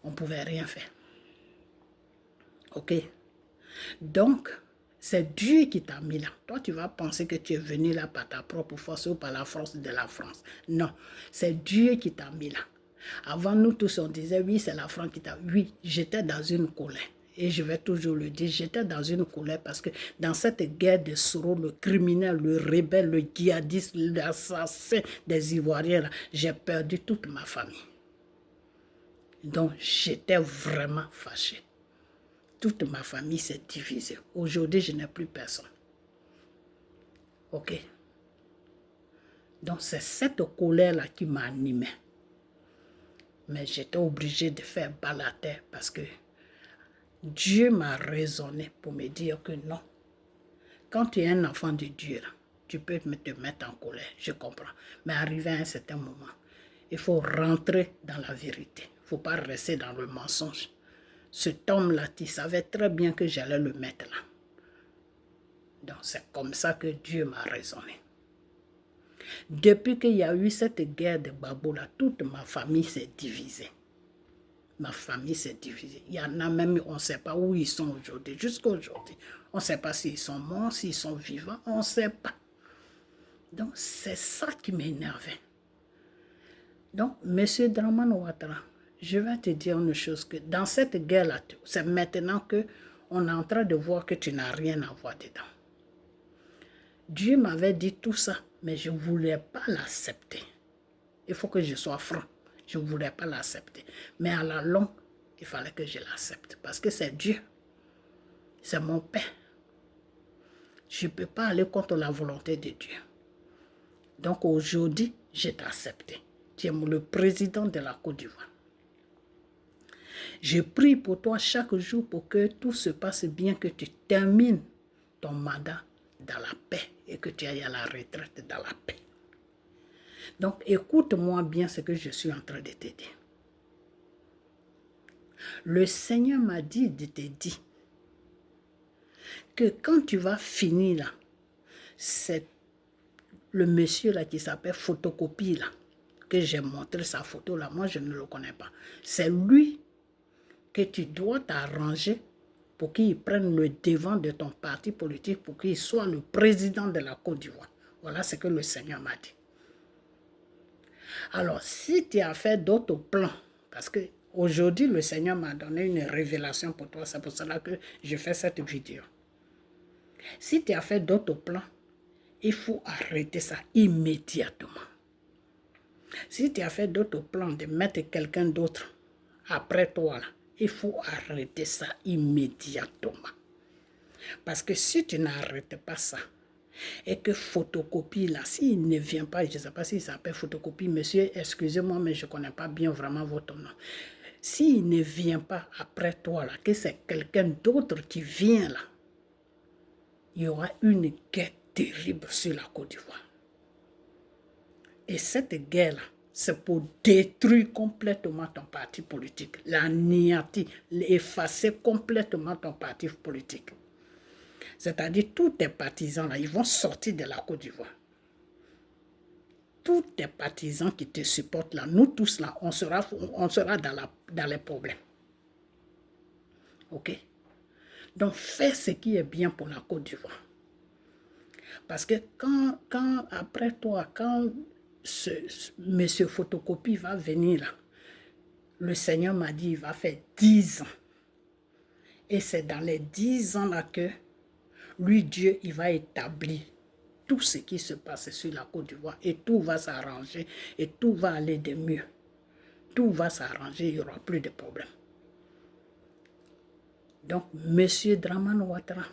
on ne pouvait rien faire. Ok? Donc, c'est Dieu qui t'a mis là. Toi, tu vas penser que tu es venu là par ta propre force ou par la force de la France. Non, c'est Dieu qui t'a mis là. Avant, nous tous, on disait, oui, c'est la France qui t'a... Oui, j'étais dans une colère. Et je vais toujours le dire, j'étais dans une colère parce que dans cette guerre de Soro, le criminel, le rebelle, le djihadiste, l'assassin des Ivoiriens, j'ai perdu toute ma famille. Donc, j'étais vraiment fâché. Toute ma famille s'est divisée. Aujourd'hui, je n'ai plus personne. Ok? Donc, c'est cette colère-là qui m'a animé. Mais j'étais obligé de faire bas la terre parce que Dieu m'a raisonné pour me dire que non. Quand tu es un enfant de Dieu, là, tu peux te mettre en colère, je comprends. Mais arrivé à un certain moment, il faut rentrer dans la vérité. Il ne faut pas rester dans le mensonge. Cet homme-là, tu savais très bien que j'allais le mettre là. Donc c'est comme ça que Dieu m'a raisonné. Depuis qu'il y a eu cette guerre de Gbagbo là, toute ma famille s'est divisée. Ma famille s'est divisée. Il y en a même, on ne sait pas où ils sont aujourd'hui. Jusqu'à aujourd'hui, on ne sait pas s'ils sont morts, s'ils sont vivants, on ne sait pas. Donc c'est ça qui m'énervait. Donc, M. Dramane Ouattara, je vais te dire une chose, que dans cette guerre-là, c'est maintenant qu'on est en train de voir que tu n'as rien à voir dedans. Dieu m'avait dit tout ça, mais je ne voulais pas l'accepter. Il faut que je sois franc. Je ne voulais pas l'accepter. Mais à la longue, il fallait que je l'accepte. Parce que c'est Dieu. C'est mon Père. Je ne peux pas aller contre la volonté de Dieu. Donc aujourd'hui, je t'ai accepté. Tu es le président de la Côte d'Ivoire. Je prie pour toi chaque jour pour que tout se passe bien, que tu termines ton mandat dans la paix et que tu ailles à la retraite dans la paix. Donc, écoute-moi bien ce que je suis en train de te dire. Le Seigneur m'a dit de te dire que quand tu vas finir là, c'est le monsieur là qui s'appelle Photocopie là, que j'ai montré sa photo là, moi je ne le connais pas. C'est lui que tu dois t'arranger pour qu'il prenne le devant de ton parti politique, pour qu'il soit le président de la Côte d'Ivoire. Voilà ce que le Seigneur m'a dit. Alors, si tu as fait d'autres plans, parce que aujourd'hui le Seigneur m'a donné une révélation pour toi, c'est pour cela que je fais cette vidéo. Si tu as fait d'autres plans, il faut arrêter ça immédiatement. Si tu as fait d'autres plans de mettre quelqu'un d'autre après toi, là, il faut arrêter ça immédiatement. Parce que si tu n'arrêtes pas ça, et que photocopie là, s'il ne vient pas, je ne sais pas s'il s'appelle photocopie, monsieur, excusez-moi, mais je ne connais pas bien vraiment votre nom. S'il ne vient pas après toi là, que c'est quelqu'un d'autre qui vient là, il y aura une guerre terrible sur la Côte d'Ivoire. Et cette guerre-là, c'est pour détruire complètement ton parti politique, l'anéantir, effacer complètement ton parti politique. C'est-à-dire tous tes partisans là, ils vont sortir de la Côte d'Ivoire. Tous tes partisans qui te supportent là, nous tous là, on sera dans les problèmes. Ok? Donc fais ce qui est bien pour la Côte d'Ivoire. Parce que quand après toi, quand monsieur photocopie va venir là, le Seigneur m'a dit il va faire 10 ans. Et c'est dans les 10 ans là que lui, Dieu, il va établir tout ce qui se passe sur la Côte d'Ivoire et tout va s'arranger et tout va aller de mieux. Tout va s'arranger, il n'y aura plus de problème. Donc, monsieur Dramane Ouattara,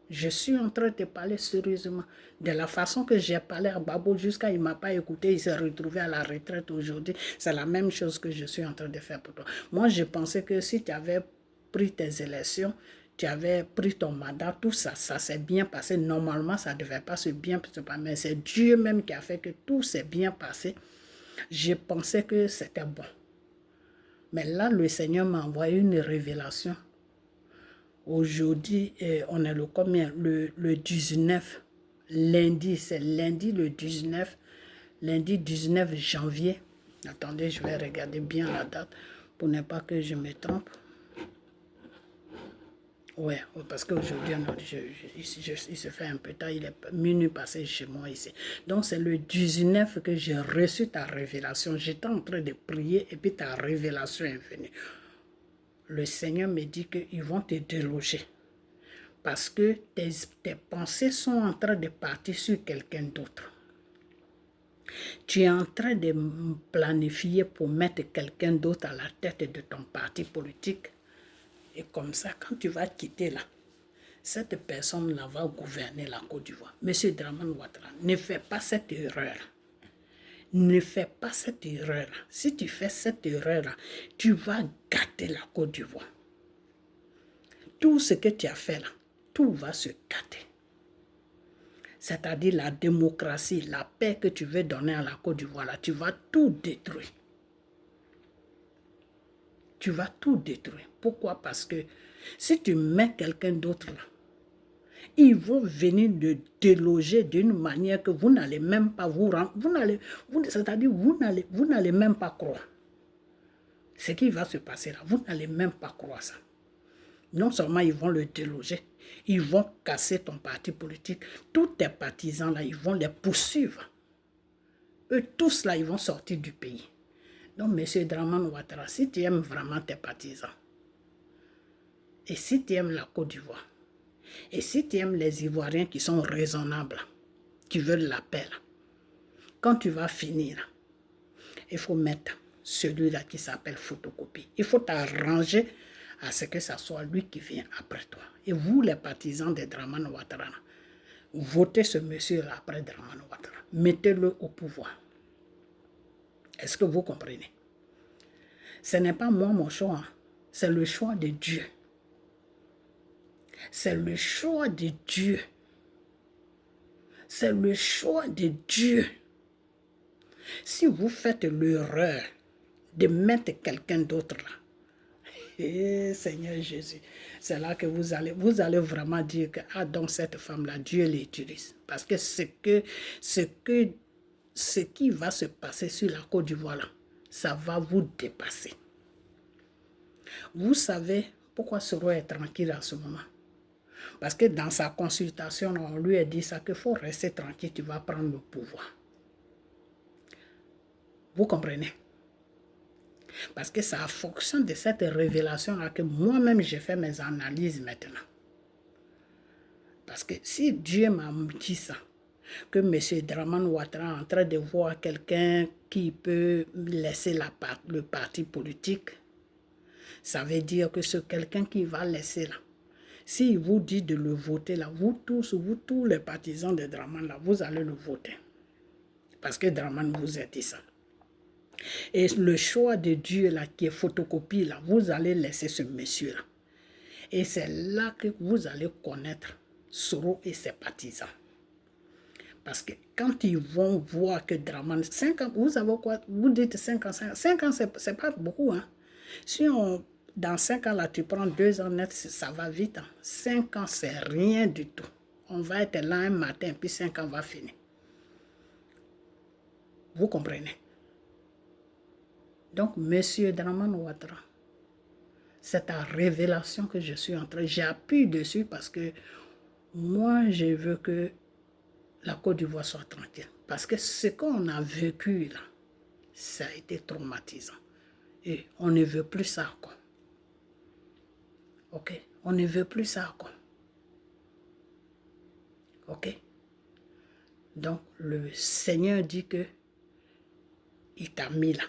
je suis en train de parler sérieusement. De la façon que j'ai parlé à Babo jusqu'à il ne m'a pas écouté, il s'est retrouvé à la retraite aujourd'hui. C'est la même chose que je suis en train de faire pour toi. Moi, je pensais que si tu avais pris tes élections, tu avais pris ton mandat, tout ça, ça s'est bien passé. Normalement, ça ne devait pas se bien passer, mais c'est Dieu même qui a fait que tout s'est bien passé. Je pensais que c'était bon. Mais là, le Seigneur m'a envoyé une révélation. Aujourd'hui, on est le combien? Le 19. Lundi, c'est lundi le 19. Lundi 19 janvier. Attendez, je vais regarder bien la date pour ne pas que je me trompe. Ouais, parce qu'aujourd'hui, il se fait un peu tard, il est minuit passé chez moi ici. Donc, c'est le 19 que j'ai reçu ta révélation. J'étais en train de prier et puis ta révélation est venue. Le Seigneur me dit qu'ils vont te déloger parce que tes pensées sont en train de partir sur quelqu'un d'autre. Tu es en train de planifier pour mettre quelqu'un d'autre à la tête de ton parti politique. Et comme ça, quand tu vas quitter là, cette personne-là va gouverner la Côte d'Ivoire. Monsieur Dramane Ouattara, ne fais pas cette erreur. Ne fais pas cette erreur. Si tu fais cette erreur-là, tu vas gâter la Côte d'Ivoire. Tout ce que tu as fait là, tout va se gâter. C'est-à-dire la démocratie, la paix que tu veux donner à la Côte d'Ivoire, là, tu vas tout détruire. Tu vas tout détruire. Pourquoi? Parce que si tu mets quelqu'un d'autre là, ils vont venir de déloger d'une manière que vous n'allez même pas vous rendre. C'est-à-dire vous n'allez même pas croire. Ce qui va se passer là, vous n'allez même pas croire ça. Non seulement ils vont le déloger, ils vont casser ton parti politique. Tous tes partisans là, ils vont les poursuivre. Eux tous là, ils vont sortir du pays. Donc, monsieur Dramane Ouattara, si tu aimes vraiment tes partisans, et si tu aimes la Côte d'Ivoire, et si tu aimes les Ivoiriens qui sont raisonnables, qui veulent la paix, là, quand tu vas finir, il faut mettre celui-là qui s'appelle photocopie. Il faut t'arranger à ce que ce soit lui qui vient après toi. Et vous, les partisans de Dramane Ouattara, votez ce monsieur-là après Dramane Ouattara. Mettez-le au pouvoir. Est-ce que vous comprenez? Ce n'est pas moi mon choix, c'est le choix de Dieu. C'est le choix de Dieu. C'est le choix de Dieu. Si vous faites l'erreur de mettre quelqu'un d'autre là, et Seigneur Jésus, c'est là que vous allez vraiment dire que ah, donc cette femme-là, Dieu l'utilise. Parce que ce qui va se passer sur la Côte d'Ivoire, ça va vous dépasser. Vous savez pourquoi Soro est tranquille en ce moment? Parce que dans sa consultation, on lui a dit ça, qu'il faut rester tranquille, tu vas prendre le pouvoir. Vous comprenez? Parce que c'est en fonction de cette révélation-là que moi-même j'ai fait mes analyses maintenant. Parce que si Dieu m'a dit ça, que M. Dramane Ouattara est en train de voir quelqu'un qui peut laisser le parti politique, Ça veut dire que c'est quelqu'un qui va laisser là. S'il vous dit de le voter là, vous tous les partisans de Dramane là, vous allez le voter. Parce que Dramane vous a dit ça. Et le choix de Dieu là, qui est photocopie là, vous allez laisser ce monsieur là. Et c'est là que vous allez connaître Soro et ses partisans. Parce que quand ils vont voir que Dramane, 5 ans, vous savez quoi, vous dites 5 ans, 5 ans c'est pas beaucoup. Hein? Si dans 5 ans là, tu prends 2 ans net, ça va vite. Hein? 5 ans, c'est rien du tout. On va être là un matin, puis 5 ans va finir. Vous comprenez? Donc, monsieur Dramane Ouattara, c'est ta révélation que je suis en train, j'appuie dessus parce que moi, je veux que la Côte d'Ivoire soit tranquille. Parce que ce qu'on a vécu là, ça a été traumatisant. Et on ne veut plus ça, quoi. Ok? On ne veut plus ça, quoi. Ok? Donc, le Seigneur dit que il t'a mis là.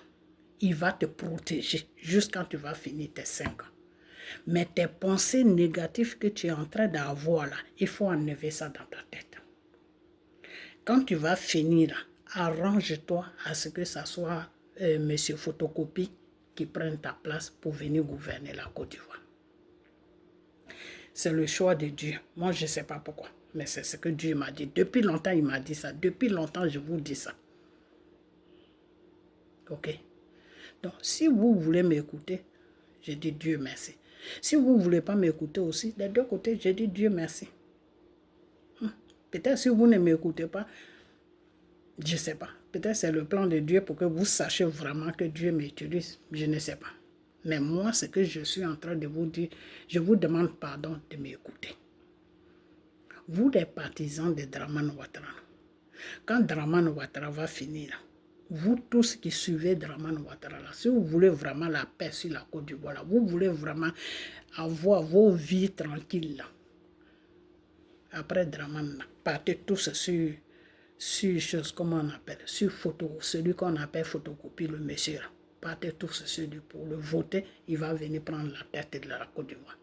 Il va te protéger jusqu'à quand tu vas finir tes 5 ans. Mais tes pensées négatives que tu es en train d'avoir là, il faut enlever ça dans ta tête. Quand tu vas finir là, arrange-toi à ce que ça soit monsieur Photocopie qui prenne ta place pour venir gouverner la Côte d'Ivoire. C'est le choix de Dieu. Moi, je ne sais pas pourquoi, mais c'est ce que Dieu m'a dit. Depuis longtemps, il m'a dit ça. Depuis longtemps, je vous dis ça. Ok? Donc, si vous voulez m'écouter, je dis Dieu merci. Si vous ne voulez pas m'écouter aussi, des deux côtés, je dis Dieu merci. Peut-être si vous ne m'écoutez pas, je ne sais pas. Peut-être c'est le plan de Dieu pour que vous sachiez vraiment que Dieu m'utilise. Je ne sais pas. Mais moi, ce que je suis en train de vous dire, je vous demande pardon de m'écouter. Vous, les partisans de Dramane Ouattara, quand Dramane Ouattara va finir, vous tous qui suivez Dramane Ouattara, si vous voulez vraiment la paix sur la Côte d'Ivoire, vous voulez vraiment avoir vos vies tranquilles, là, après Dramane, partez tous sur chose, comment on appelle, sur photo, celui qu'on appelle photocopie, le monsieur, partez tous sur lui pour le voter, il va venir prendre la tête de la Côte d'Ivoire.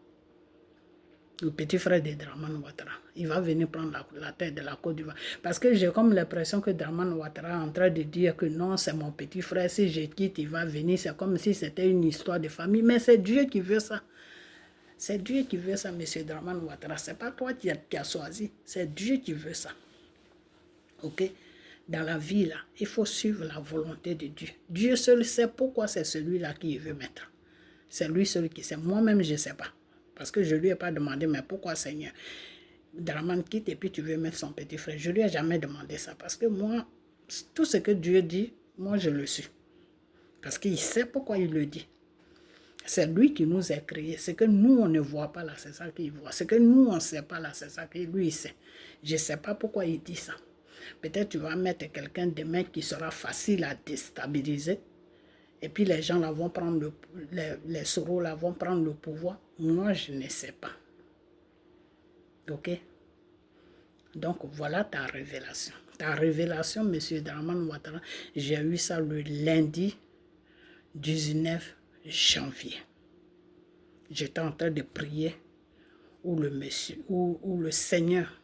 Le petit frère de Dramane Ouattara, il va venir prendre la tête de la Côte d'Ivoire. Parce que j'ai comme l'impression que Dramane Ouattara est en train de dire que non, c'est mon petit frère, si je quitte, il va venir. C'est comme si c'était une histoire de famille. Mais c'est Dieu qui veut ça. C'est Dieu qui veut ça, monsieur Dramane Ouattara. Ce n'est pas toi qui as choisi. C'est Dieu qui veut ça. Ok? Dans la vie, là, il faut suivre la volonté de Dieu. Dieu seul sait pourquoi c'est celui-là qui veut mettre. C'est lui seul qui sait. Moi-même, je ne sais pas. Parce que je ne lui ai pas demandé, mais pourquoi Seigneur? Dramane quitte et puis tu veux mettre son petit frère. Je ne lui ai jamais demandé ça. Parce que moi, tout ce que Dieu dit, moi je le suis. Parce qu'il sait pourquoi il le dit. C'est lui qui nous a créés. Ce que nous, on ne voit pas là, c'est ça qu'il voit. Ce que nous, on ne sait pas là, c'est ça que lui, il sait. Je ne sais pas pourquoi il dit ça. Peut-être tu vas mettre quelqu'un demain qui sera facile à déstabiliser. Et puis les gens là vont prendre les Soro là vont prendre le pouvoir. Moi, je ne sais pas. Ok? Donc, voilà ta révélation. Ta révélation, monsieur Dramane Ouattara, j'ai eu ça le lundi 19 janvier. J'étais en train de prier où le Seigneur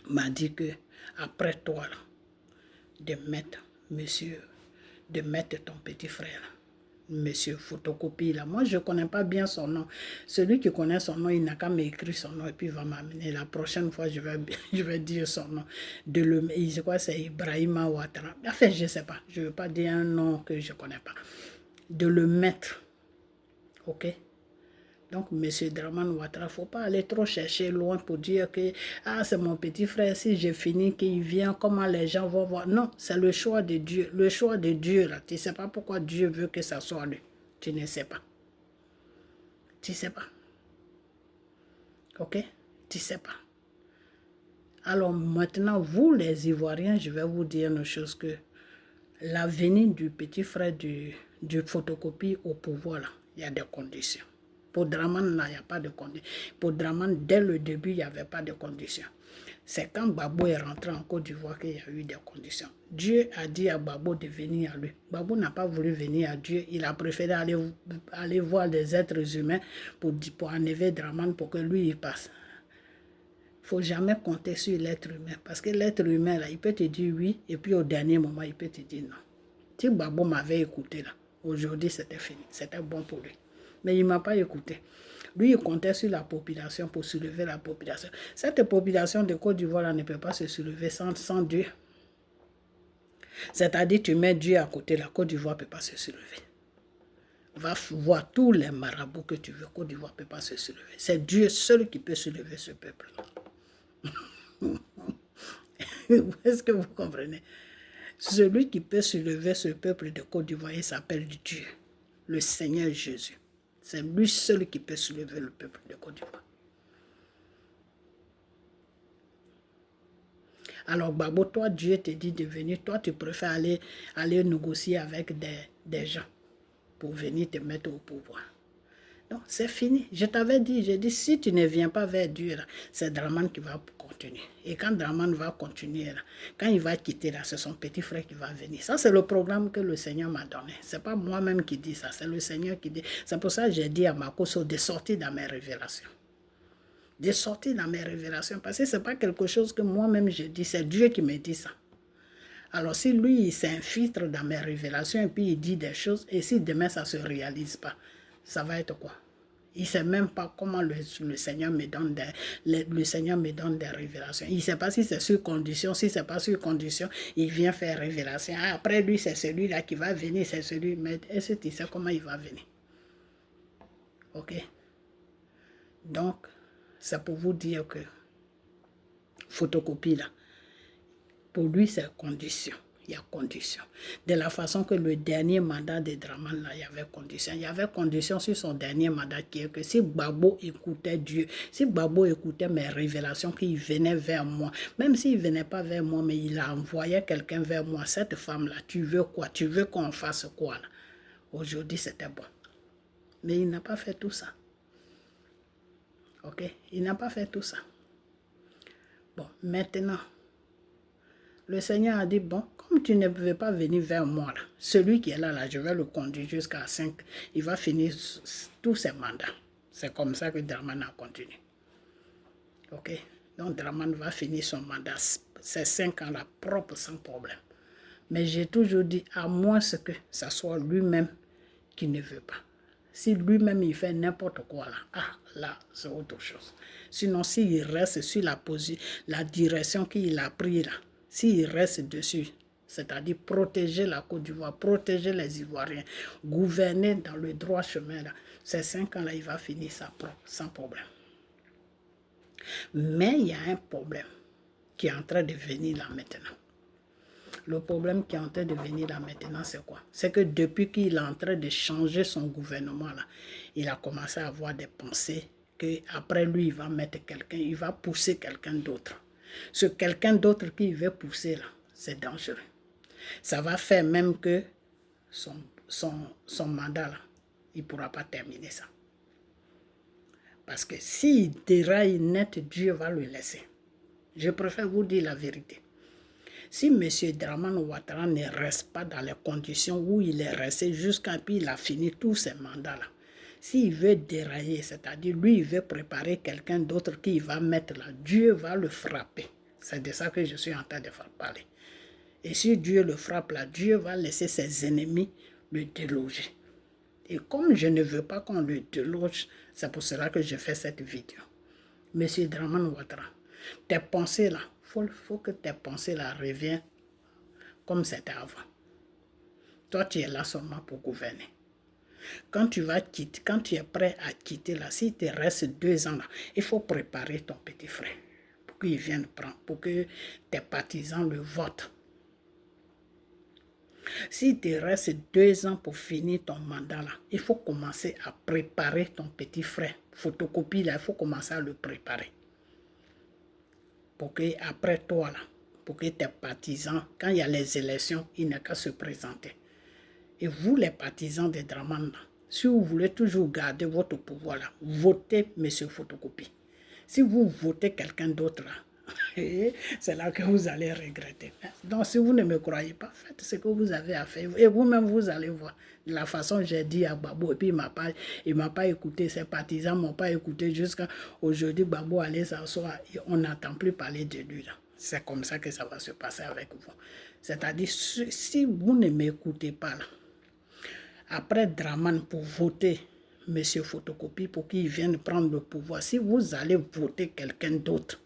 m'a dit que après toi, là, de mettre ton petit frère, monsieur Photocopie là. Moi, je ne connais pas bien son nom. Celui qui connaît son nom, il n'a qu'à m'écrire son nom et puis il va m'amener. La prochaine fois, je vais dire son nom. Je crois que c'est Ibrahima Ouattara. Enfin, je ne sais pas. Je ne veux pas dire un nom que je ne connais pas. De le mettre. Ok? Donc, monsieur Dramane Ouattara, il ne faut pas aller trop chercher loin pour dire que c'est mon petit frère, si j'ai fini, qu'il vient, comment les gens vont voir. Non, c'est le choix de Dieu. Le choix de Dieu, là. Tu ne sais pas pourquoi Dieu veut que ça soit lui. Tu ne sais pas. Tu ne sais pas. Ok? Tu ne sais pas. Alors maintenant, vous les Ivoiriens, je vais vous dire une chose que l'avenir du petit frère du photocopie au pouvoir, là, il y a des conditions. Pour Draman, là, il n'y a pas de condition. Pour Draman, dès le début, il n'y avait pas de condition. C'est quand Gbagbo est rentré en Côte d'Ivoire qu'il y a eu des conditions. Dieu a dit à Gbagbo de venir à lui. Gbagbo n'a pas voulu venir à Dieu. Il a préféré aller voir des êtres humains pour enlever Draman pour que lui, il passe. Il ne faut jamais compter sur l'être humain. Parce que l'être humain, là, il peut te dire oui, et puis au dernier moment, il peut te dire non. Si Gbagbo m'avait écouté, là, aujourd'hui, c'était fini. C'était bon pour lui. Mais il ne m'a pas écouté. Lui, il comptait sur la population pour soulever la population. Cette population de Côte d'Ivoire ne peut pas se soulever sans Dieu. C'est-à-dire, tu mets Dieu à côté, la Côte d'Ivoire ne peut pas se soulever. Va voir tous les marabouts que tu veux, Côte d'Ivoire ne peut pas se soulever. C'est Dieu seul qui peut soulever ce peuple. Est-ce que vous comprenez? Celui qui peut soulever ce peuple de Côte d'Ivoire, il s'appelle Dieu, le Seigneur Jésus. C'est lui seul qui peut soulever le peuple de Côte d'Ivoire. Alors, Gbagbo, toi, Dieu te dit de venir. Toi, tu préfères aller négocier avec des gens pour venir te mettre au pouvoir. Donc, c'est fini. Je t'avais dit, j'ai dit, si tu ne viens pas vers Dieu, c'est Draman qui va continuer. Et quand Draman va continuer, là, quand il va quitter, là, c'est son petit frère qui va venir. Ça, c'est le programme que le Seigneur m'a donné. Ce n'est pas moi-même qui dis ça, c'est le Seigneur qui dit. C'est pour ça que j'ai dit à Makoso de sortir dans mes révélations. De sortir dans mes révélations. Parce que ce n'est pas quelque chose que moi-même je dis, c'est Dieu qui me dit ça. Alors, si lui, il s'infiltre dans mes révélations et puis il dit des choses, et si demain ça ne se réalise pas, ça va être quoi? Il ne sait même pas comment le Seigneur me donne des révélations. Il ne sait pas si c'est sur condition, si ce n'est pas sur condition, il vient faire révélation. Ah, après lui, c'est celui-là qui va venir, c'est celui, mais est-ce que tu sais comment il va venir? Ok? Donc, c'est pour vous dire que photocopie là, pour lui, c'est condition. Il y a condition. De la façon que le dernier mandat de Draman, là, il y avait condition. Il y avait condition sur son dernier mandat qui est que si Gbagbo écoutait Dieu, si Gbagbo écoutait mes révélations, qu'il venait vers moi, même s'il ne venait pas vers moi, mais il a envoyé quelqu'un vers moi, cette femme-là, tu veux quoi? Tu veux qu'on fasse quoi là? Aujourd'hui, c'était bon. Mais il n'a pas fait tout ça. Ok? Il n'a pas fait tout ça. Bon, maintenant, le Seigneur a dit, bon, comme tu ne veux pas venir vers moi, là, celui qui est là, je vais le conduire jusqu'à 5, il va finir tous ses mandats. C'est comme ça que Draman a continué. Ok? Donc Draman va finir son mandat, ces 5 ans-là, propre, sans problème. Mais j'ai toujours dit, à moins que ça soit lui-même qui ne veut pas. Si lui-même il fait n'importe quoi là, c'est autre chose. Sinon, s'il reste sur la direction qu'il a prise là, s'il reste dessus, c'est-à-dire protéger la Côte d'Ivoire, protéger les Ivoiriens, gouverner dans le droit chemin là, ces 5 ans là, il va finir ça sans problème. Mais il y a un problème qui est en train de venir là maintenant. Le problème qui est en train de venir là maintenant, c'est quoi? C'est que depuis qu'il est en train de changer son gouvernement, là, il a commencé à avoir des pensées qu'après lui, il va mettre quelqu'un, il va pousser quelqu'un d'autre. Ce quelqu'un d'autre qu'il veut pousser, là, c'est dangereux. Ça va faire même que son mandat, là, il ne pourra pas terminer ça. Parce que s'il déraille net, Dieu va le laisser. Je préfère vous dire la vérité. Si M. Dramane Ouattara ne reste pas dans les conditions où il est resté jusqu'à puis il a fini tous ses mandats là, s'il veut dérailler, c'est-à-dire lui il veut préparer quelqu'un d'autre qui va mettre là, Dieu va le frapper. C'est de ça que je suis en train de faire parler. Et si Dieu le frappe là, Dieu va laisser ses ennemis le déloger. Et comme je ne veux pas qu'on le déloge, c'est pour cela que je fais cette vidéo. M. Dramane Ouattara, tes pensées là, faut que tes pensées là reviennent comme c'était avant. Toi, tu es là seulement pour gouverner. Quand tu vas quitter, quand tu es prêt à quitter là, si tu restes 2 ans là, il faut préparer ton petit frère pour qu'il vienne prendre, pour que tes partisans le votent. Si tu restes 2 ans pour finir ton mandat là, il faut commencer à préparer ton petit frère. Photocopie là, il faut commencer à le préparer. Pour que après toi là, pour que tes partisans, quand il y a les élections, ils n'aient qu'à se présenter. Et vous les partisans de Draman là, Si vous voulez toujours garder votre pouvoir là, votez M. Photocopie. Si vous votez quelqu'un d'autre là, c'est là que vous allez regretter. Donc si vous ne me croyez pas, faites ce que vous avez à faire. Et vous-même, vous allez voir. De la façon j'ai dit à Gbagbo, et puis il m'a pas écouté, ses partisans m'ont pas écouté jusqu'à aujourd'hui. Gbagbo allait s'asseoir, on n'entend plus parler de lui là. C'est comme ça que ça va se passer avec vous. C'est-à-dire, si vous ne m'écoutez pas là, après Draman pour voter M. Photocopie pour qu'il vienne prendre le pouvoir, si vous allez voter quelqu'un d'autre,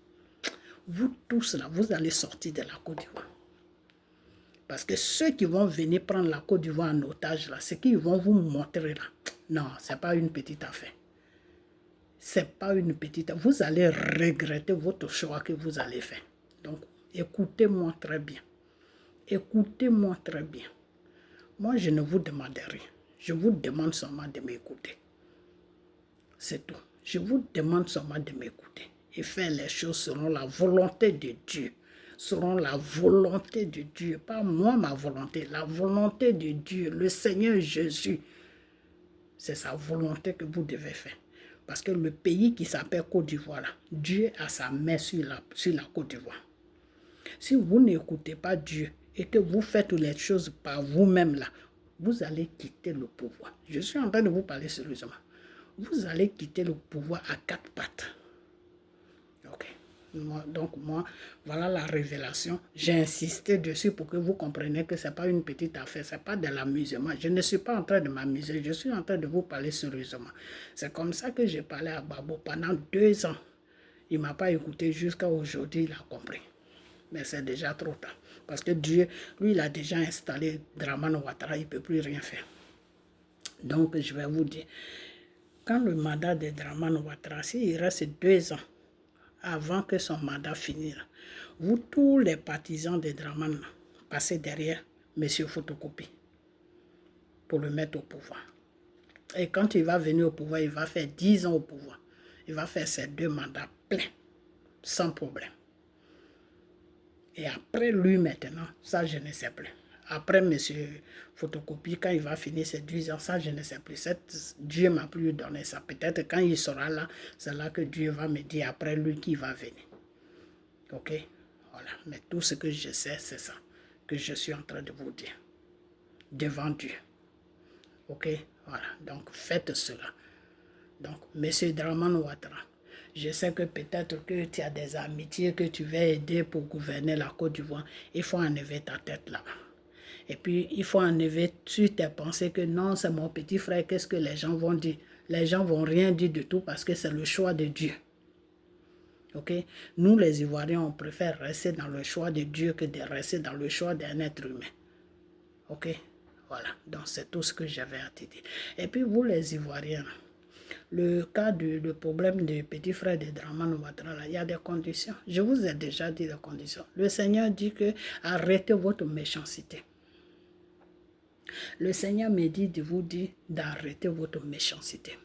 vous tous là, vous allez sortir de la Côte d'Ivoire. Parce que ceux qui vont venir prendre la Côte d'Ivoire en otage là, ce qu'ils vont vous montrer là, non, ce n'est pas une petite affaire. C'est pas une petite affaire. Vous allez regretter votre choix que vous allez faire. Donc, écoutez-moi très bien. Écoutez-moi très bien. Moi, je ne vous demande rien. Je vous demande seulement de m'écouter. C'est tout. Je vous demande seulement de m'écouter et faire les choses selon la volonté de Dieu. Selon la volonté de Dieu. Pas moi, ma volonté. La volonté de Dieu. Le Seigneur Jésus. C'est sa volonté que vous devez faire. Parce que le pays qui s'appelle Côte d'Ivoire, Dieu a sa main sur la Côte d'Ivoire. Si vous n'écoutez pas Dieu et que vous faites les choses par vous-même là, vous allez quitter le pouvoir. Je suis en train de vous parler sérieusement. Vous allez quitter le pouvoir à 4 pattes. Ok. Donc moi, voilà la révélation. J'ai insisté dessus pour que vous compreniez que ce n'est pas une petite affaire, ce n'est pas de l'amusement. Je ne suis pas en train de m'amuser, je suis en train de vous parler sérieusement. C'est comme ça que j'ai parlé à Gbagbo pendant 2 ans. Il ne m'a pas écouté jusqu'à aujourd'hui, il a compris. Mais c'est déjà trop tard. Parce que Dieu, lui, il a déjà installé Dramane Ouattara, il ne peut plus rien faire. Donc, je vais vous dire, quand le mandat de Dramane Ouattara, s'il reste 2 ans avant que son mandat finisse, vous, tous les partisans de Dramane, passez derrière M. Photocopie pour le mettre au pouvoir. Et quand il va venir au pouvoir, il va faire 10 ans au pouvoir. Il va faire ses 2 mandats pleins, sans problème. Et après lui maintenant, ça je ne sais plus. Après M. Photocopie, quand il va finir ses 10 ans, ça je ne sais plus. Dieu m'a plus donné ça. Peut-être quand il sera là, c'est là que Dieu va me dire après lui qui va venir. Ok? Voilà. Mais tout ce que je sais, c'est ça que je suis en train de vous dire. Devant Dieu. Ok? Voilà. Donc faites cela. Donc, M. Dramane Ouattara, je sais que peut-être que tu as des amitiés que tu veux aider pour gouverner la Côte d'Ivoire. Il faut enlever ta tête là. Et puis, il faut enlever sur tes pensées que non, c'est mon petit frère, qu'est-ce que les gens vont dire? Les gens vont rien dire du tout parce que c'est le choix de Dieu. Ok? Nous, les Ivoiriens, on préfère rester dans le choix de Dieu que de rester dans le choix d'un être humain. Ok? Voilà. Donc, c'est tout ce que j'avais à te dire. Et puis, vous, les Ivoiriens, le cas le problème du petit frère de Dramane Ouattara, il y a des conditions. Je vous ai déjà dit les conditions. Le Seigneur dit que arrêtez votre méchanceté. Le Seigneur me dit de vous dire d'arrêter votre méchanceté.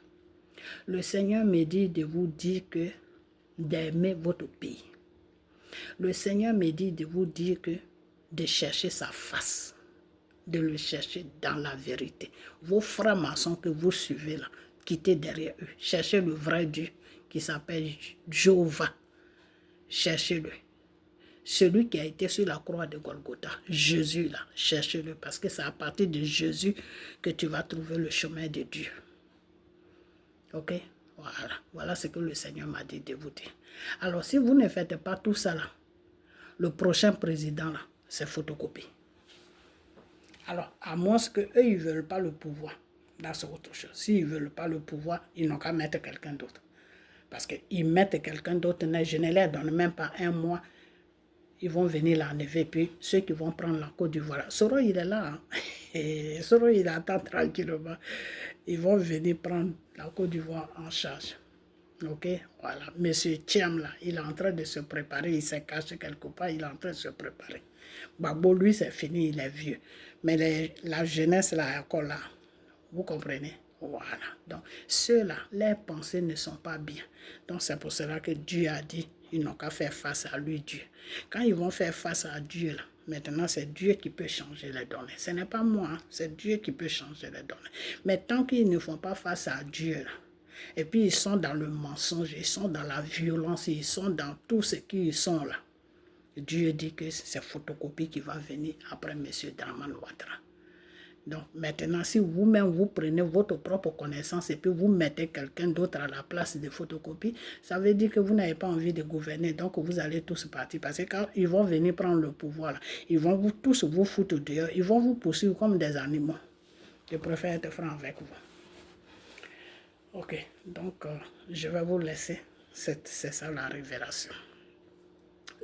Le Seigneur me dit de vous dire que d'aimer votre pays. Le Seigneur me dit de vous dire que de chercher sa face, de le chercher dans la vérité. Vos frères maçons que vous suivez là, quittez derrière eux. Cherchez le vrai Dieu qui s'appelle Jéhovah. Cherchez-le. Celui qui a été sur la croix de Golgotha, Jésus là, cherchez-le parce que c'est à partir de Jésus que tu vas trouver le chemin de Dieu. Ok? Voilà. Voilà ce que le Seigneur m'a dit de vous dire. Alors si vous ne faites pas tout ça là, le prochain président là, c'est Photocopie. Alors, à moins qu'eux, ils ne veulent pas le pouvoir, là c'est autre chose. S'ils ne veulent pas le pouvoir, ils n'ont qu'à mettre quelqu'un d'autre. Parce qu'ils mettent quelqu'un d'autre, je ne leur donne même pas 1 mois. Ils vont venir l'enlever, puis ceux qui vont prendre la Côte d'Ivoire. Soro, il est là. Hein? Et Soro, il attend tranquillement. Ils vont venir prendre la Côte d'Ivoire en charge. Ok, voilà. Monsieur Thiam, là, il est en train de se préparer. Il s'est caché quelque part, il est en train de se préparer. Gbagbo, lui, c'est fini, il est vieux. Mais la jeunesse, là, est encore là. Vous comprenez? Voilà. Donc, ceux-là, leurs pensées ne sont pas bien. Donc, c'est pour cela que Dieu a dit, ils n'ont qu'à faire face à lui, Dieu. Quand ils vont faire face à Dieu, là, Maintenant, c'est Dieu qui peut changer les données. Ce n'est pas moi, hein, c'est Dieu qui peut changer les données. Mais tant qu'ils ne font pas face à Dieu, là, et puis ils sont dans le mensonge, ils sont dans la violence, ils sont dans tout ce qu'ils sont là. Dieu dit que c'est photocopie qui va venir après M. Dramane Ouattara. Donc maintenant, si vous-même vous prenez votre propre connaissance et puis vous mettez quelqu'un d'autre à la place de photocopie, ça veut dire que vous n'avez pas envie de gouverner, donc vous allez tous partir. Parce que quand ils vont venir prendre le pouvoir, là, ils vont tous vous foutre dehors, ils vont vous poursuivre comme des animaux. Je préfère être franc avec vous. Ok, donc je vais vous laisser, c'est ça la révélation.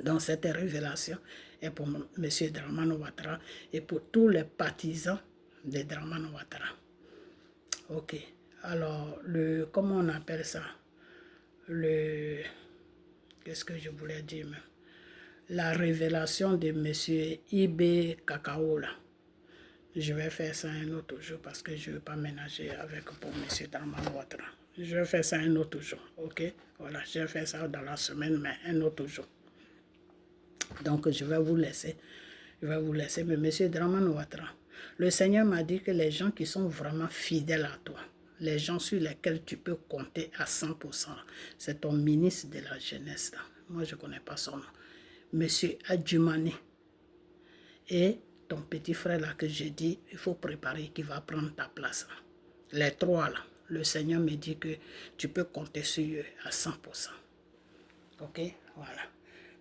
Donc cette révélation est pour M. Dramane Ouattara et pour tous les partisans de Dramane Ouattara. Ok, alors comment on appelle ça? Qu'est-ce que je voulais dire même? La révélation de M. Ibé Cacao là. Je vais faire ça un autre jour parce que je ne veux pas ménager avec pour M. Dramane Ouattara. Je vais faire ça un autre jour, ok? Voilà, je vais faire ça dans la semaine, mais un autre jour. Donc, je vais vous laisser. Mais M. Dramane Ouattara, le Seigneur m'a dit que les gens qui sont vraiment fidèles à toi, les gens sur lesquels tu peux compter à 100%, c'est ton ministre de la jeunesse. Là. Moi, je ne connais pas son nom. M. Adjumani. Et ton petit frère là que j'ai dit, il faut préparer qui va prendre ta place. Là. Les trois là, le Seigneur me dit que tu peux compter sur eux à 100%. Ok, voilà.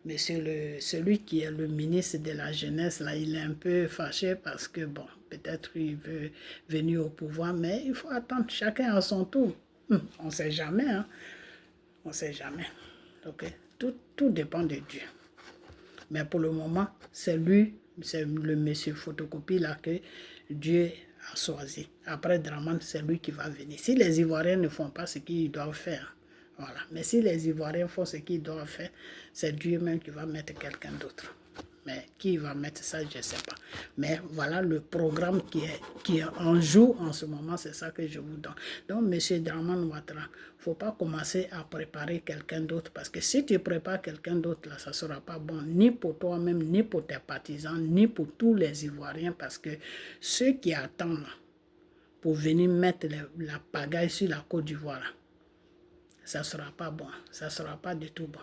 Mais celui qui est le ministre de la jeunesse, là, il est un peu fâché parce que, bon, peut-être il veut venir au pouvoir, mais il faut attendre, chacun à son tour. On ne sait jamais, hein. On ne sait jamais. Ok, tout dépend de Dieu. Mais pour le moment, c'est lui, c'est le monsieur photocopie là que Dieu a choisi. Après Dramane, c'est lui qui va venir. Si les Ivoiriens ne font pas ce qu'ils doivent faire, voilà. Mais si les Ivoiriens font ce qu'ils doivent faire, c'est Dieu même qui va mettre quelqu'un d'autre. Mais qui va mettre ça, je ne sais pas. Mais voilà le programme qui est en joue en ce moment, c'est ça que je vous donne. Donc, M. Dramane Ouattara, il ne faut pas commencer à préparer quelqu'un d'autre. Parce que si tu prépares quelqu'un d'autre, là, ça ne sera pas bon, ni pour toi-même, ni pour tes partisans, ni pour tous les Ivoiriens. Parce que ceux qui attendent là, pour venir mettre la pagaille sur la Côte d'Ivoire, ça ne sera pas bon. Ça ne sera pas du tout bon.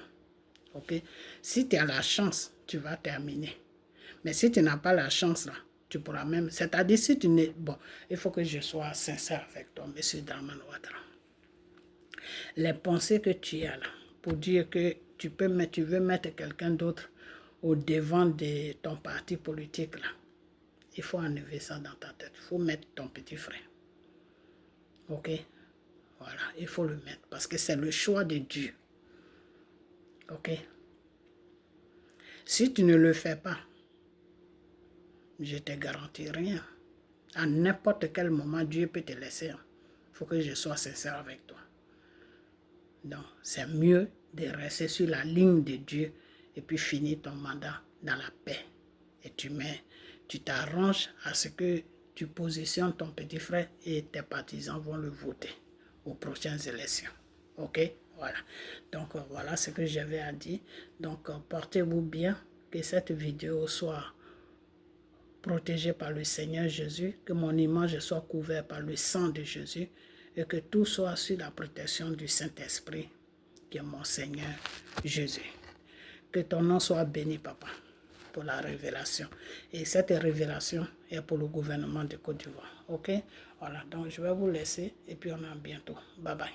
Ok? Si tu as la chance, tu vas terminer. Mais si tu n'as pas la chance, là, tu pourras même... C'est-à-dire, si tu n'es... Bon, il faut que je sois sincère avec toi, M. Dramane Ouattara. Les pensées que tu as là, pour dire que tu veux mettre quelqu'un d'autre au devant de ton parti politique, là, il faut enlever ça dans ta tête. Il faut mettre ton petit frère. Ok? Voilà, il faut le mettre parce que c'est le choix de Dieu. Ok? Si tu ne le fais pas, je ne te garantis rien. À n'importe quel moment, Dieu peut te laisser. Il faut que je sois sincère avec toi. Donc, c'est mieux de rester sur la ligne de Dieu et puis finir ton mandat dans la paix. Et tu t'arranges à ce que tu positionnes ton petit frère et tes partisans vont le voter aux prochaines élections. Ok? Voilà. Donc, voilà ce que j'avais à dire. Donc, portez-vous bien. Que cette vidéo soit protégée par le Seigneur Jésus. Que mon image soit couverte par le sang de Jésus. Et que tout soit sous la protection du Saint-Esprit, qui est mon Seigneur Jésus. Que ton nom soit béni, Papa, pour la révélation. Et cette révélation est pour le gouvernement de Côte d'Ivoire. Ok? Voilà. Donc, je vais vous laisser et puis on a bientôt. Bye bye.